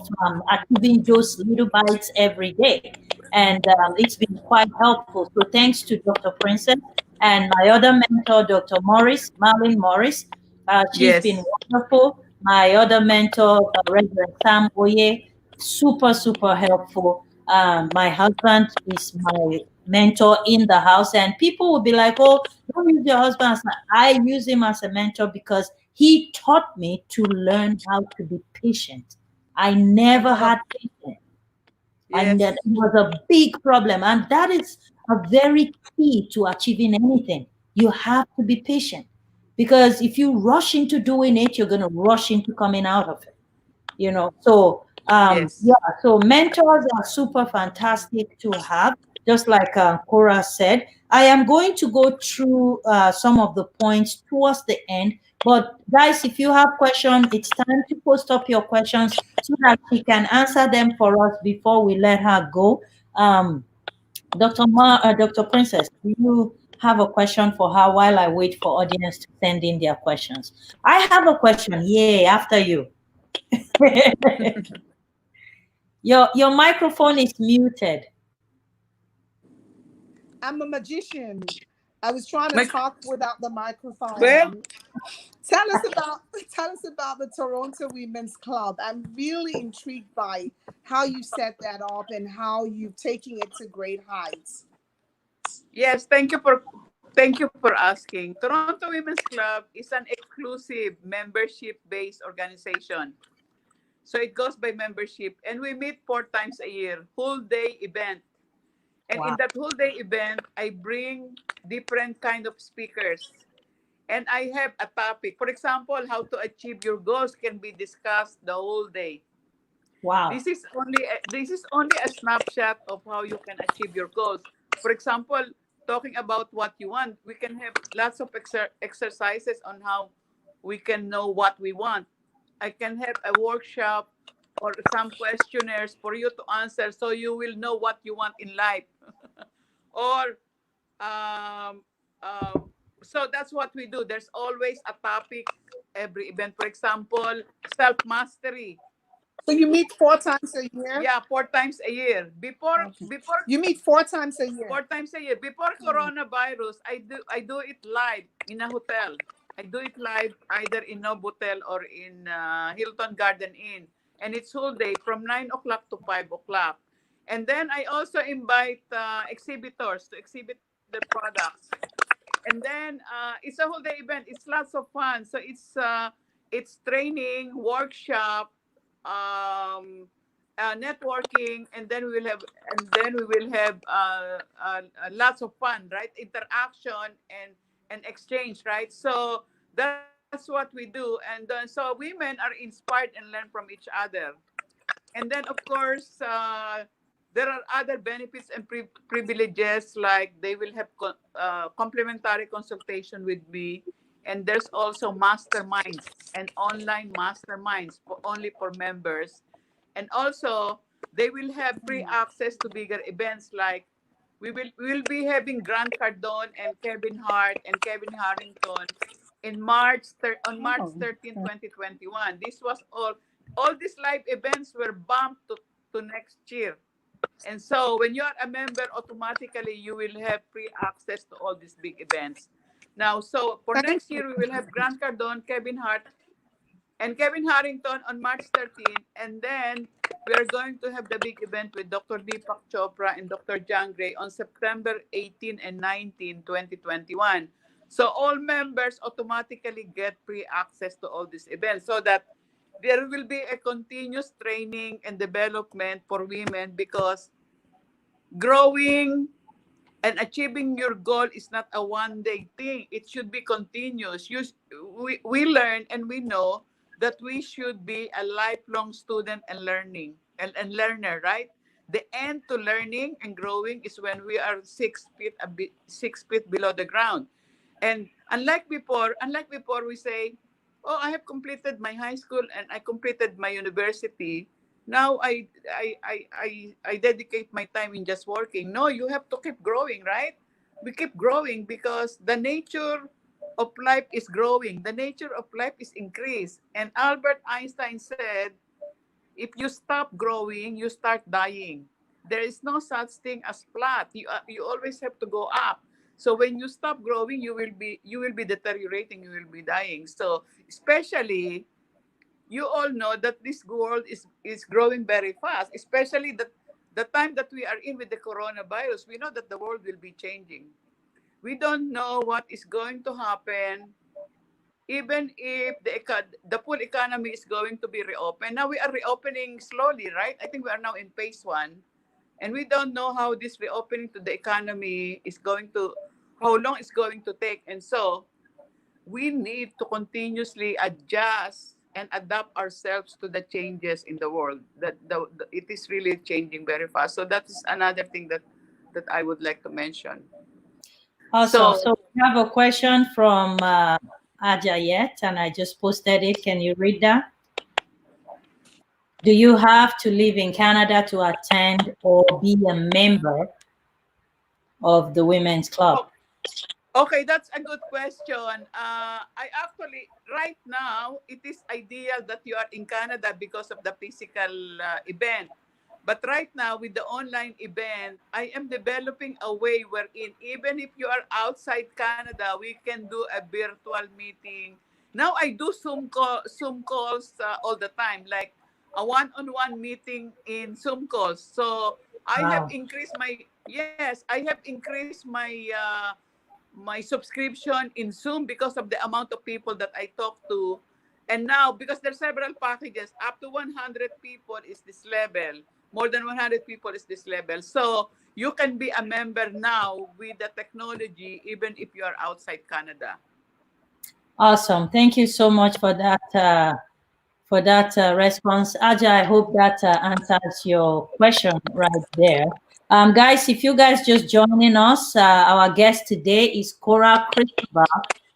achieving those little bites every day. And it's been quite helpful. So thanks to Dr. Princess and my other mentor, Dr. Morris, Marlene Morris. She's been Yes. wonderful. My other mentor, Reverend Sam Oye, super, super helpful. My husband is my mentor in the house, and people will be like, "Oh, don't use your husband as I use him as a mentor because he taught me to learn how to be patient. I never Oh, had patience, and that yes. was a big problem. And that is a very key to achieving anything. You have to be patient, because if you rush into doing it, you're going to rush into coming out of it. So Yes. yeah, so mentors are super fantastic to have. Just like Cora said, I am going to go through some of the points towards the end. But guys, if you have questions, it's time to post up your questions so that she can answer them for us before we let her go. Dr. Princess, do you have a question for her while I wait for audience to send in their questions? I have a question. Yay, after you. Your microphone is muted. I'm a magician. I was trying to My, talk without the microphone well, on. Tell us about tell us about the Toronto Women's Club. I'm really intrigued by how you set that up and how you've taken it to great heights. yes, thank you for asking. Toronto Women's Club is an exclusive membership-based organization. So it goes by membership, and we meet 4 times a year, whole day event. And in Wow. that whole day event, I bring different kind of speakers, and I have a topic. For example, how to achieve your goals can be discussed the whole day. Wow. This is only a snapshot of how you can achieve your goals. For example, talking about what you want, we can have lots of exercises on how we can know what we want. I can have a workshop or some questionnaires for you to answer so you will know what you want in life. Or um, uh, so that's what we do. There's always a topic every event. For example, self mastery. So you meet 4 times a year? Yeah, 4 times a year. Before Okay. before You meet 4 times a year. 4 times a year. Before Mm. coronavirus, I do it live in a hotel. I do it live either in Novotel or in Hilton Garden Inn, and it's whole day from 9 o'clock to 5 o'clock. And then I also invite exhibitors to exhibit their products. And then it's a whole day event. It's lots of fun. So it's training, workshop, um, networking, and then we will have lots of fun, right? Interaction and exchange, right? So that's what we do, and so women are inspired and learn from each other. And then, of course, there are other benefits and privileges, like they will have complimentary consultation with me. And there's also masterminds and online masterminds only for members. And also, they will have free access to bigger events, like we will be having Grant Cardone and Kevin Hart and Kevin Harrington in on March Oh, 13, 2021. This was all these live events were bumped to next year. And so when you are a member, automatically you will have free access to all these big events. Now, so for thank next you. year, we will have Grant Cardone, Kevin Hart, and Kevin Harrington on March 13. And then we are going to have the big event with Dr. Deepak Chopra and Dr. John Gray on September 18 and 19, 2021. So all members automatically get free access to all these events, so that there will be a continuous training and development for women, because growing and achieving your goal is not a one day thing. It should be continuous. We learn and we know that we should be a lifelong student and and learner, right? The end to learning and growing is when we are 6 feet 6 feet below the ground. And unlike before we say, oh, I have completed my high school and I completed my university. Now I dedicate my time in just working. No, you have to keep growing, right? We keep growing because the nature of life is growing. The nature of life is increased. And Albert Einstein said, if you stop growing, you start dying. There is no such thing as flat. You always have to go up. So when you stop growing, you will be deteriorating. You will be dying. So especially, you all know that this world is growing very fast, especially the time that we are in with the coronavirus. We know that the world will be changing. We don't know what is going to happen, even if the full economy is going to be reopened. Now we are reopening slowly, right? I think we are now in phase one, and we don't know how this reopening to the economy is going to, how long it's going to take. And so we need to continuously adjust and adapt ourselves to the changes in the world. That it is really changing very fast. So that is another thing that I would like to mention. Awesome. So So we have a question from Ajayet, and I just posted it. Can you read that? Do you have to live in Canada to attend or be a member of the women's club? oh, okay, that's a good question. I actually, right now, it is ideal that you are in Canada because of the physical event. But right now, with the online event, I am developing a way wherein even if you are outside Canada, we can do a virtual meeting. Now I do Zoom calls all the time, like a one-on-one meeting in Zoom calls. So I have Wow. increased my, yes, I have increased my subscription in Zoom because of the amount of people that I talk to. And now, because there's several packages, up to 100 people is this level. More than 100 people is this level. So you can be a member now with the technology, even if you are outside Canada. Awesome. Thank you so much for that response. Aja, I hope that answers your question right there. Guys, if you guys just joining us, our guest today is Cora Cristobal.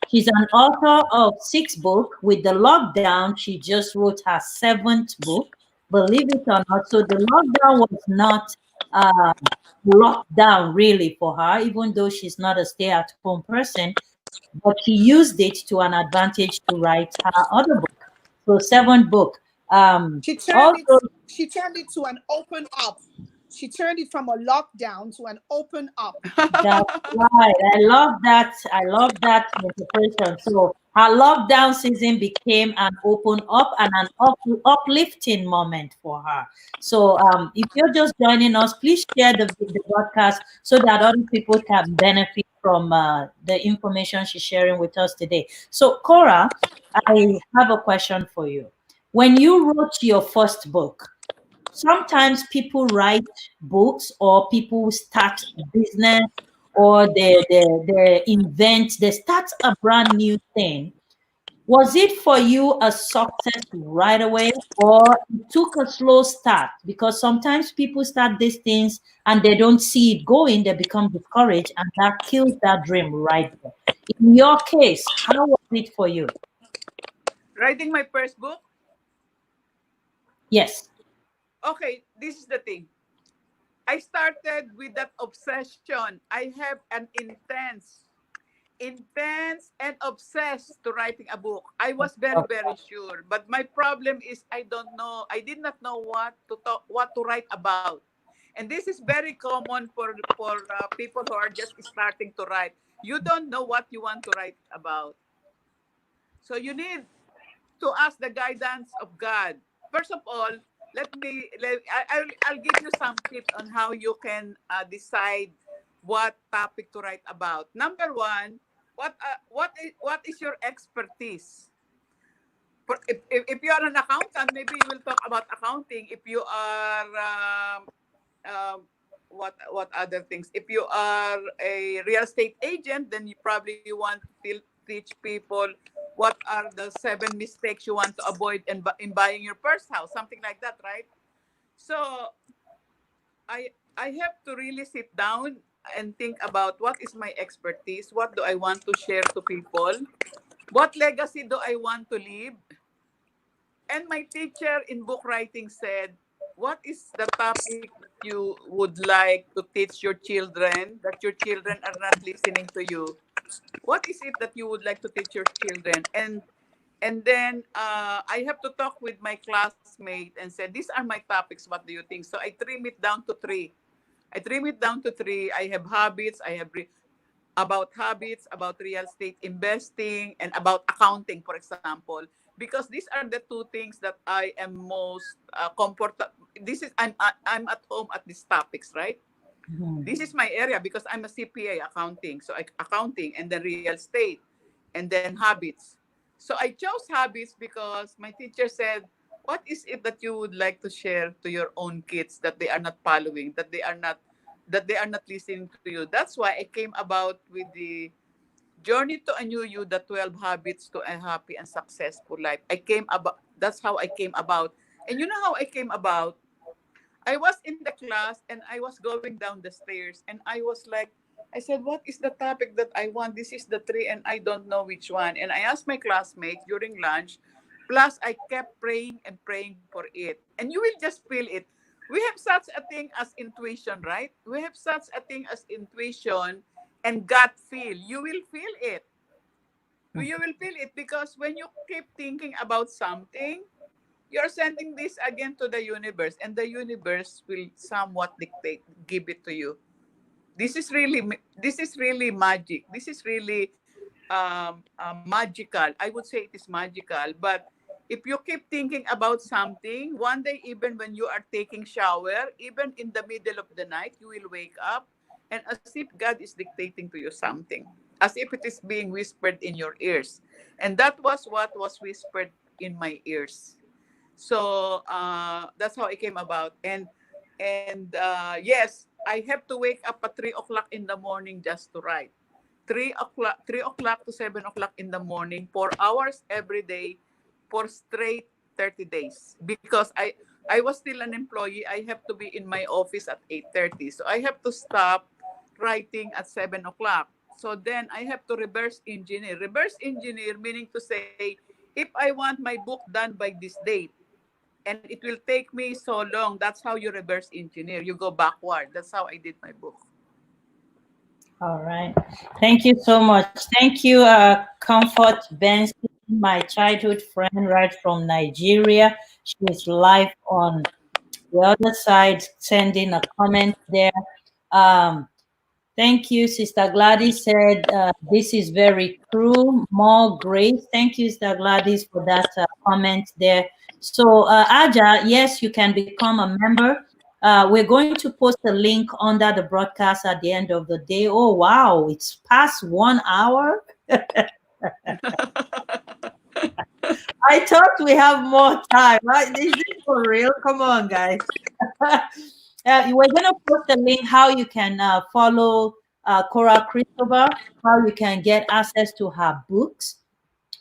She's an author of 6 books. With the lockdown, she just wrote her 7th book, believe it or not. So the lockdown was not uh, lockdown really for her, even though she's not a stay-at-home person, but she used it to an advantage to write her other book. So 7th book. She turned it. Also, She turned it to an open up. She turned it from a lockdown to an open up. that's right. I love that. I love that interpretation. So her lockdown season became an open up and an uplifting moment for her. So if you're just joining us, please share the broadcast so that other people can benefit from the information she's sharing with us today. So Cora, I have a question for you. When you wrote your first book, sometimes people write books or people start business or they invent, they start a brand new thing. Was it for you a success right away, or it took a slow start? Because sometimes people start these things and they don't see it going, they become discouraged, and that kills that dream right there. In your case, how was it for you? Writing my first book. Yes. Okay, this is the thing. I started with that obsession. I have an intense and obsessed to writing a book. I was very, very sure. But my problem is I don't know. I did not know what to write about. And this is very common for people who are just starting to write. You don't know what you want to write about. So you need to ask the guidance of God. First of all, I'll give you some tips on how you can decide what topic to write about. Number one, what is your expertise? If you are an accountant, maybe you will talk about accounting. If you are um, what other things? If you are a real estate agent, then you probably want to teach people what are the 7 mistakes you want to avoid in buying your first house, something like that, right? So I have to really sit down and think about what is my expertise, what do I want to share to people, what legacy do I want to leave. And my teacher in book writing said, what is the topic that you would like to teach your children that your children are not listening to you? What is it that you would like to teach your children? And then I have to talk with my classmate and say, these are my topics. What do you think? So I trim it down to three. I trim it down to three. I have habits. About habits, about real estate investing, and about accounting, for example. Because these are the two things that I am most comfortable. I'm at home at these topics, right? Mhm. This is my area because I'm a CPA accounting. So accounting and then real estate and then habits. So I chose habits because my teacher said, what is it that you would like to share to your own kids that they are not following, that they are not listening to you? That's why I came about with the Journey to a New You, the 12 habits to a happy and successful life. That's how I came about. And you know how I came about? I was in the class and I was going down the stairs and I was like, I said, what is the topic that I want? This is the three and I don't know which one. And I asked my classmates during lunch. Plus, I kept praying and praying for it. And you will just feel it. We have such a thing as intuition, right? We have such a thing as intuition and gut feel. You will feel it. You will feel it because when you keep thinking about something, you're sending this again to the universe and the universe will somewhat dictate give it to you. This is really magic. This is really magical. I would say it is magical. But if you keep thinking about something, one day, even when you are taking shower, even in the middle of the night, you will wake up and as if God is dictating to you something, as if it is being whispered in your ears. And that was what was whispered in my ears. So that's how it came about. And yes, I have to wake up at 3 o'clock in the morning just to write. 3 o'clock to 7 o'clock in the morning, 4 hours every day for straight 30 days. Because I was still an employee, I have to be in my office at 8:30. So I have to stop writing at 7 o'clock. So then I have to reverse engineer. Reverse engineer meaning to say, if I want my book done by this date, and it will take me so long. That's how you reverse engineer. You go backward. That's how I did my book. All right. Thank you so much. Thank you, Comfort Benson, my childhood friend right from Nigeria. She's live on the other side, sending a comment there. Um, Thank you, Sister Gladys said, this is very true. More grace. Thank you, Sister Gladys, for that comment there. So, Aja, yes, you can become a member. We're going to post a link under the broadcast at the end of the day. Oh, wow, it's past 1 hour. I thought we have more time. Right? Is this for real? Come on, guys. We're going to post a link how you can follow Cora Cristobal, how you can get access to her books,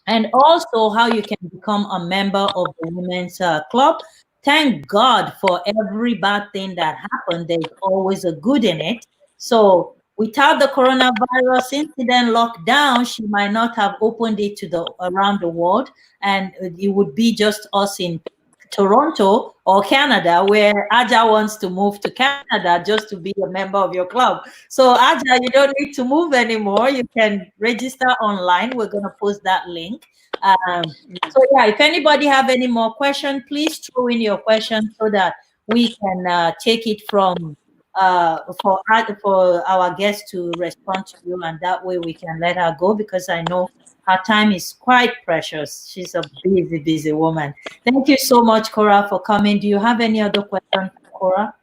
and also how you can become a member of the Women's Club. Thank God for every bad thing that happened. There's always a good in it. So without the coronavirus incident lockdown, she might not have opened it to the around the world, and it would be just us in Toronto or Canada, where Aja wants to move to Canada just to be a member of your club. So Aja, you don't need to move anymore. You can register online. We're going to post that link. So yeah, if anybody have any more questions, please throw in your question so that we can take it from for our guest to respond to you, and that way we can let her go because I know her time is quite precious. She's a busy, busy woman. Thank you so much, Cora, for coming. Do you have any other questions, Cora?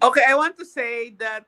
Okay, I want to say that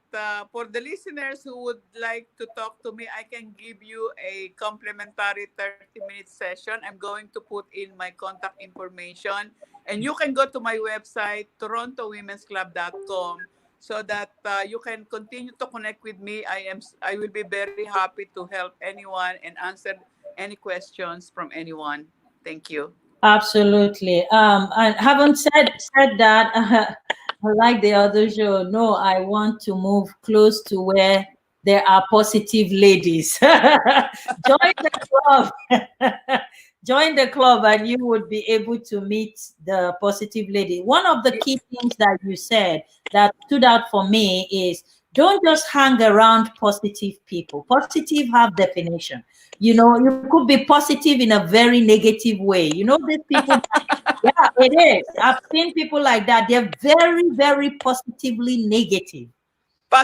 for the listeners who would like to talk to me, I can give you a complimentary 30-minute session. I'm going to put in my contact information, and you can go to my website, torontowomensclub.com, so that you can continue to connect with me. I will be very happy to help anyone and answer any questions from anyone. Thank you. Absolutely. I haven't said that. Like the other show, no, I want to move close to where there are positive ladies. Join the club. join the club and you would be able to meet the positive lady. One of the key things that you said that stood out for me is don't just hang around positive people. Positive have definition. You know, you could be positive in a very negative way. You know, these people, yeah, it is. I've seen people like that. They're very, very positively negative.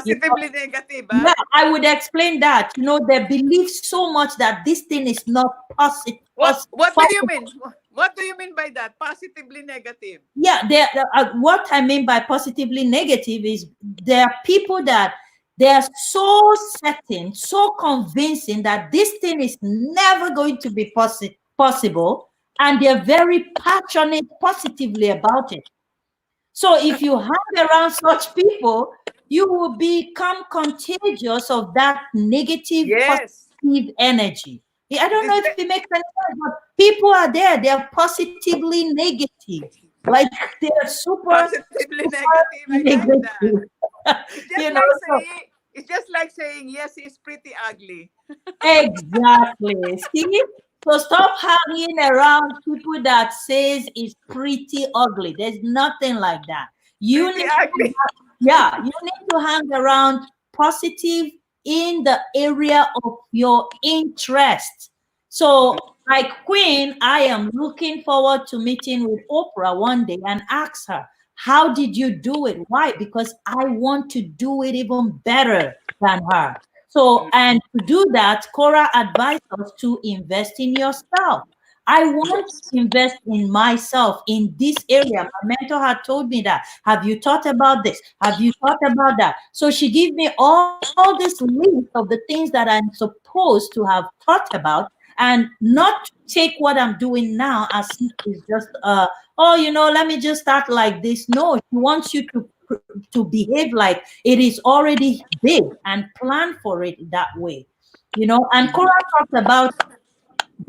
You know, Positively negative, yeah, huh? I would explain that. You know, they believe so much that this thing is not positive. What do you mean? What do you mean by that? Positively negative. Yeah, what I mean by positively negative is there are people that they are so certain, so convincing that this thing is never going to be possible, and they're very passionate positively about it. So if you hang around such people, you will become contagious of that negative Yes. positive energy. I It don't know is if it makes any sense, but people are there, they're positively negative. Like they're super, positively super negative. I like that. negative. It's You just know, like so saying yes, he's pretty ugly. exactly. See? So stop hanging around people that says it's pretty ugly. There's nothing like that. You Pretty need to ugly. yeah, you need to hang around positive in the area of your interest. So, like Queen, I am looking forward to meeting with Oprah one day and ask her, how did you do it? Why? Because I want to do it even better than her. So, and to do that, Cora advised us to invest in yourself. I want Yes. to invest in myself in this area. My mentor had told me that. Have you thought about this? Have you thought about that? So she gave me all this list of the things that I'm supposed to have thought about, and not take what I'm doing now as if it's just oh, you know, let me just start like this. No, she wants you to behave like it is already big and plan for it that way. You know, and Cora talked about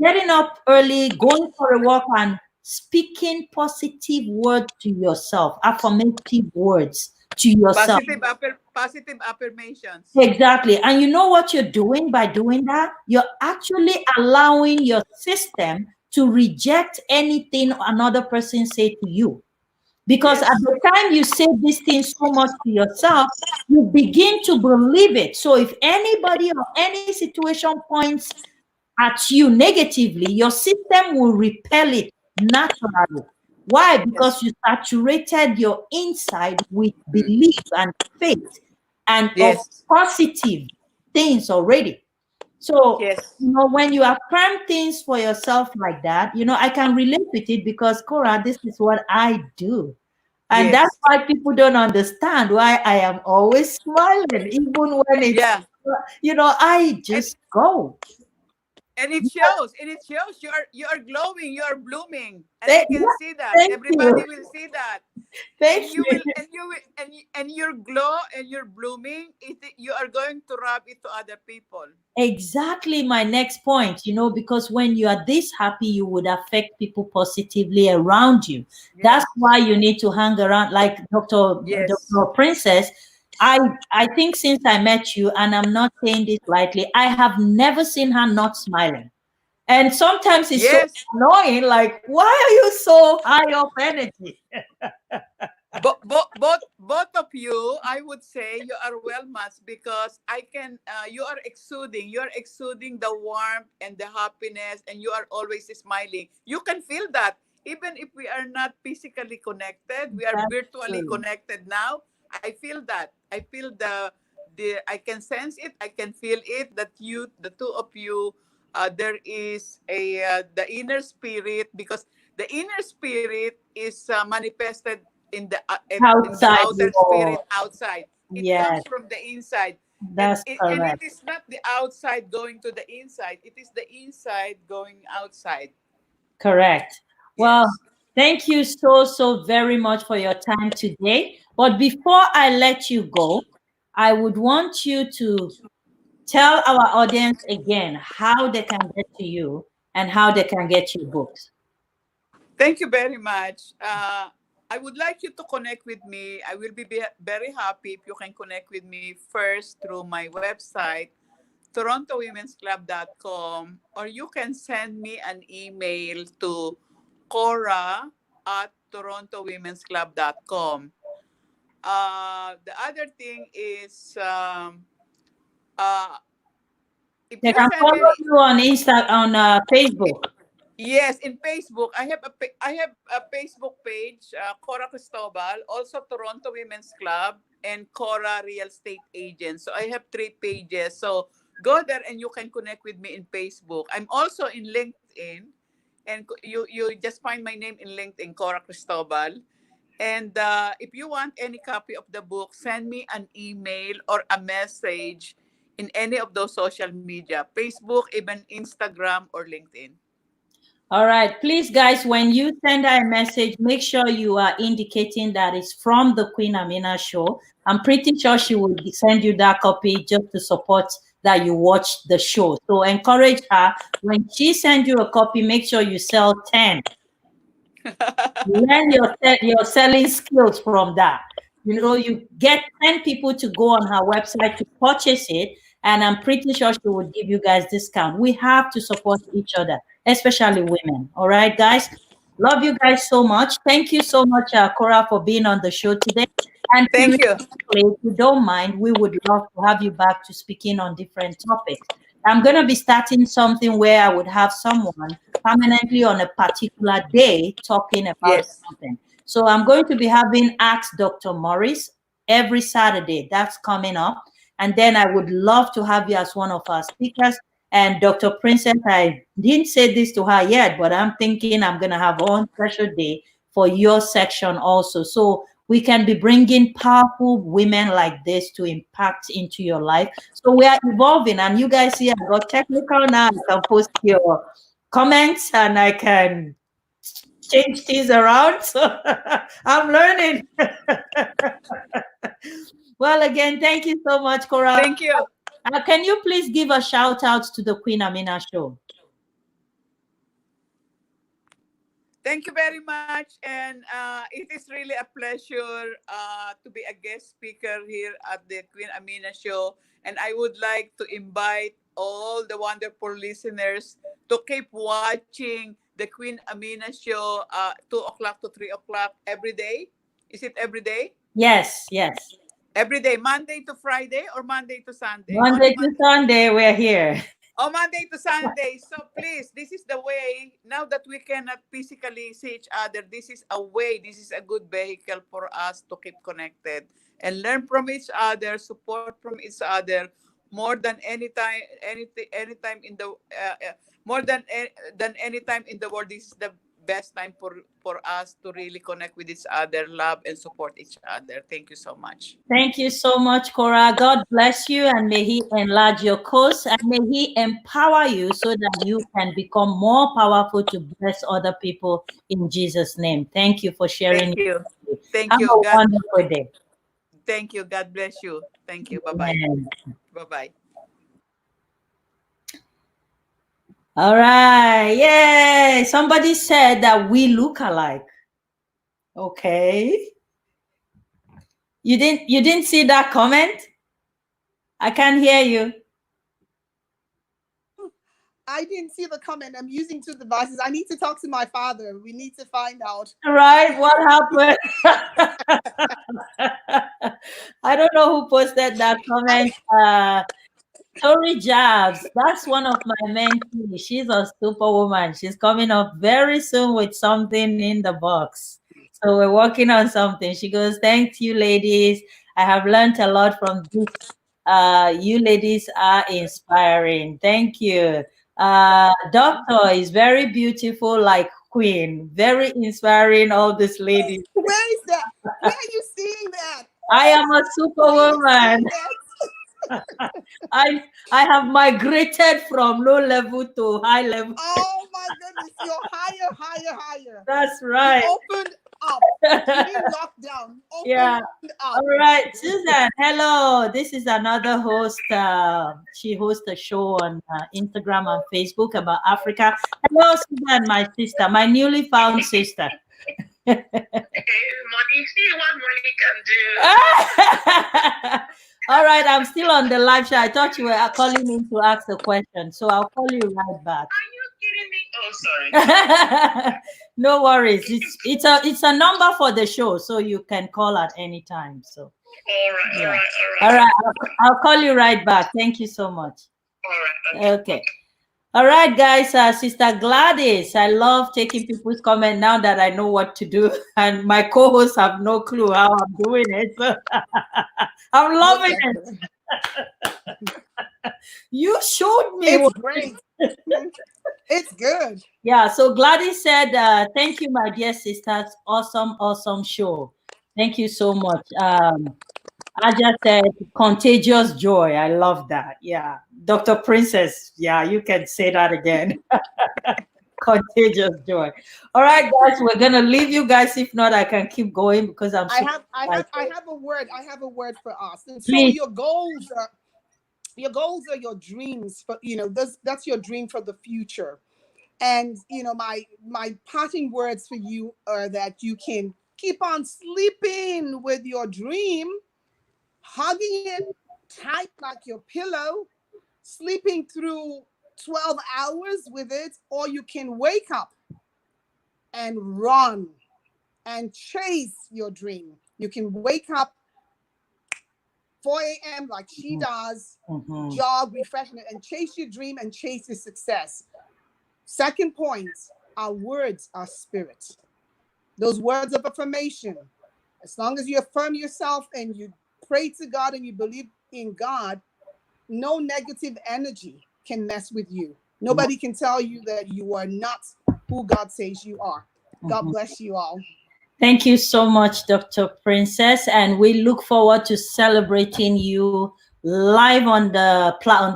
getting up early, going for a walk, and speaking positive words to yourself, affirmative words to yourself. Positive affirmations. Exactly. And you know what you're doing by doing that? You're actually allowing your system to reject anything another person say to you. Because at Yes. the time you say these things so much to yourself, you begin to believe it. So if anybody or any situation points at you negatively, your system will repel it naturally. Why? Because Yes. you saturated your inside with belief and faith and of Yes. positive things already. So, Yes. you know, when you affirm things for yourself like that, you know, I can relate with it because, Cora, this is what I do. And that's Yes. why people don't understand why I am always smiling, even when it's, Yeah. you know, I And just go. it shows you are glowing, you are blooming, and I Thank, can yeah, see that. thank you. Everybody will see that. Thank And you will you. and you will and your glow and your blooming, you are going to rub it to other people. Exactly my next point, you know, because when you are this happy, you would affect people positively around you. That's Yes. why you need to hang around like Yes. Dr. Princess. I think since I met you, and I'm not saying this lightly, I have never seen her not smiling. And sometimes it's so Yes. annoying, like, why are you so high of energy? Both of you, I would say you are well matched because I can. You are exuding. You are exuding the warmth and the happiness, and you are always smiling. You can feel that even if we are not physically connected, we are That's virtually true. connected now. I feel that. I feel the. I can sense it. I can feel it. That the two of you, there is a the inner spirit, because the inner spirit is manifested in the Outside outer world. spirit outside. It Yes, comes from the inside, that's and it correct. is not the outside going to the inside. It is the inside going outside. Correct. Well, Yes. thank you so, so very much for your time today. But before I let you go, I would want you to tell our audience again how they can get to you and how they can get your books. Thank you very much. I would like you to connect with me. I will be very happy if you can connect with me first through my website, torontowomensclub.com, or you can send me an email to cora@torontowomensclub.com. The other thing is, uh, if They you can send follow any, you on Facebook. yes, in Facebook, I have a Facebook page, Cora Cristobal, also Toronto Women's Club, and Cora Real Estate Agent. So I have 3 pages. So go there and you can connect with me in Facebook. I'm also in LinkedIn, and you just find my name in LinkedIn, Cora Cristobal. And if you want any copy of the book, send me an email or a message in any of those social media, Facebook, even Instagram or LinkedIn. All right, please, guys, when you send her a message, make sure you are indicating that it's from the Queen Amina show. I'm pretty sure she will send you that copy just to support that you watch the show. So encourage her. When she sends you a copy, make sure you sell 10. Learn your selling skills from that. You know, you get 10 people to go on her website to purchase it, and I'm pretty sure she will give you guys discount. We have to support each other, especially women. All right, guys. Love you guys so much. Thank you so much, Cora, for being on the show today. And Thank you. if you don't mind, we would love to have you back to speaking on different topics. I'm going to be starting something where I would have someone permanently on a particular day talking about Yes. something. So I'm going to be having Ask Dr. Morris every Saturday. That's coming up. And then I would love to have you as one of our speakers. And Dr. Princess, I didn't say this to her yet, but I'm thinking I'm going to have one special day for your section also. So we can be bringing powerful women like this to impact into your life. So we are evolving, and you guys see I got technical now. I can post your comments and I can change things around. So I'm learning. Well, again, thank you so much, Cora. Thank you. Can you please give a shout out to the Queen Amina show? Thank you very much. And it is really a pleasure to be a guest speaker here at the Queen Amina Show. And I would like to invite all the wonderful listeners to keep watching the Queen Amina Show 2 o'clock to 3 o'clock every day. Is it every day? Yes, yes. Every day, Monday to Friday or Monday to Sunday? Only Monday to Monday. Sunday, we're here. Oh, Monday to Sunday. So please, this is the way. Now that we cannot physically see each other, this is a way. This is a good vehicle for us to keep connected and learn from each other, support from each other more than any time, any time in the more than any time in the world. This is the best time for us to really connect with each other, love and support each other. Thank you so much. Thank you so much, Cora. God bless you, and may He enlarge your cause, and may He empower you so that you can become more powerful to bless other people in Jesus' name. Thank you for sharing. Thank you. Thank Have you. a God. wonderful day. Thank you. God bless you. Thank you. Bye bye. Amen. Bye bye. All right. Yay. Somebody said that we look alike. Okay. You didn't see that comment? I can't hear you. I didn't see the comment. I'm using 2 devices. I need to talk to my father. We need to find out. Right? What happened? I don't know who posted that comment. Tori Jobs, that's one of my mentees. She's a superwoman. She's coming up very soon with something in the box. So we're working on something. She goes, "Thank you, ladies. I have learned a lot from this. You ladies are inspiring. Thank you. Doctor is very beautiful, like Queen. Very inspiring, all these ladies. Where is that? Where are you seeing that? I am a Where are you superwoman. seeing that? I have migrated from low level to high level. Oh my goodness, you're higher, higher, higher. That's You right. opened up. You didn't lock down. Opened Yeah. up. All right, Susan. Hello. This is another host. She hosts a show on Instagram and Facebook about Africa. Hello, Susan, my sister, my newly found sister. Okay, money. See what money can do. All right, I'm still on the live show. I thought you were calling in to ask a question, so I'll call you right back. Are you kidding me? Oh, sorry. No worries. It's a number for the show, so you can call at any time. So All right, yeah. all right, All all right. right, I'll call you right back. Thank you so much. All right, Okay. All right, guys. Sister Gladys, I love taking people's comment now that I know what to do, and my co-hosts have no clue how I'm doing it. So I'm loving it. You showed me. It's great. It's good. Yeah, so Gladys said, thank you, my dear sisters. Awesome, awesome show. Thank you so much. I just said contagious joy. I love that. Yeah. Dr. Princess, yeah, you can say that again. Contagious joy. All right, guys, we're gonna leave you guys. If not, I can keep going because I'm I so have I have I excited. have a word. I have a word for us. And so Please. your goals are your dreams for, that's your dream for the future. And my parting words for you are that you can keep on sleeping with your dream, hugging it tight like your pillow, sleeping through 12 hours with it, or you can wake up and run and chase your dream. You can wake up 4 a.m. like she does, Mhm. jog, refreshment, and chase your dream and chase your success. Second point, our words are spirit. Those words of affirmation. As long as you affirm yourself and you pray to God and you believe in God, no negative energy can mess with you. Nobody can tell you that you are not who God says you are. God Mhm. bless you all. Thank you so much, Dr. Princess, and we look forward to celebrating you live on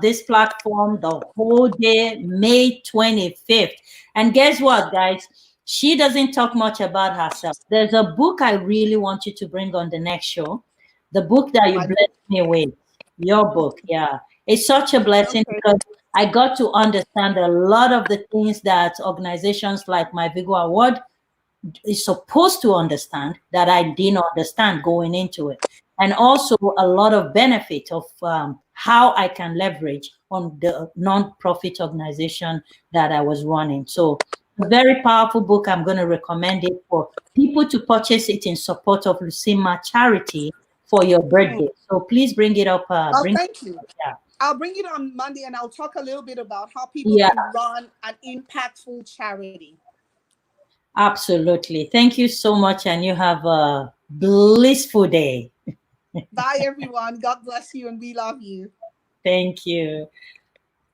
this platform the whole day, May 25th. And guess what, guys? She doesn't talk much about herself. There's a book I really want you to bring on the next show. The book that you My blessed book. me with, your book, yeah. It's such a blessing Okay. because I got to understand a lot of the things that organizations like My Vigo Award is supposed to understand that I didn't understand going into it. And also a lot of benefit of how I can leverage on the non-profit organization that I was running. So a very powerful book. I'm going to recommend it for people to purchase it in support of Lucima charity for your birthday. So please bring it up. Oh, Bring thank you. yeah. I'll bring it on Monday and I'll talk a little bit about how people Yeah, can run an impactful charity. absolutely. Thank you so much. And you have a blissful day. Bye, everyone. God bless you and we love you. Thank you.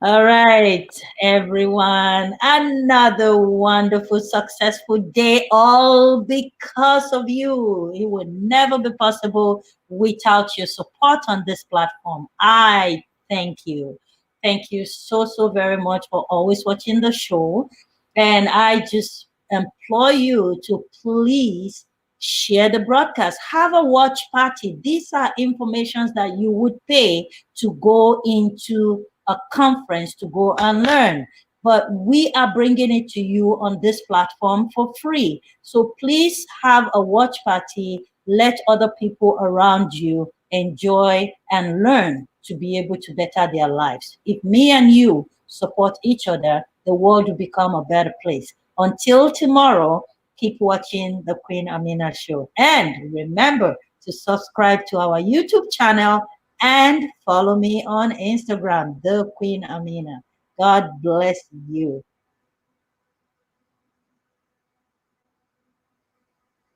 All right, everyone. Another wonderful, successful day, all because of you. It would never be possible without your support on this platform. I thank you. Thank you so, so very much for always watching the show. And I just implore you to please share the broadcast, have a watch party. These are informations that you would pay to go into a conference to go and learn. But we are bringing it to you on this platform for free. So please have a watch party. Let other people around you enjoy and learn to be able to better their lives. If me and you support each other, the world will become a better place. Until tomorrow, keep watching the Queen Amina show. And remember to subscribe to our YouTube channel and follow me on Instagram, the Queen Amina. God bless you.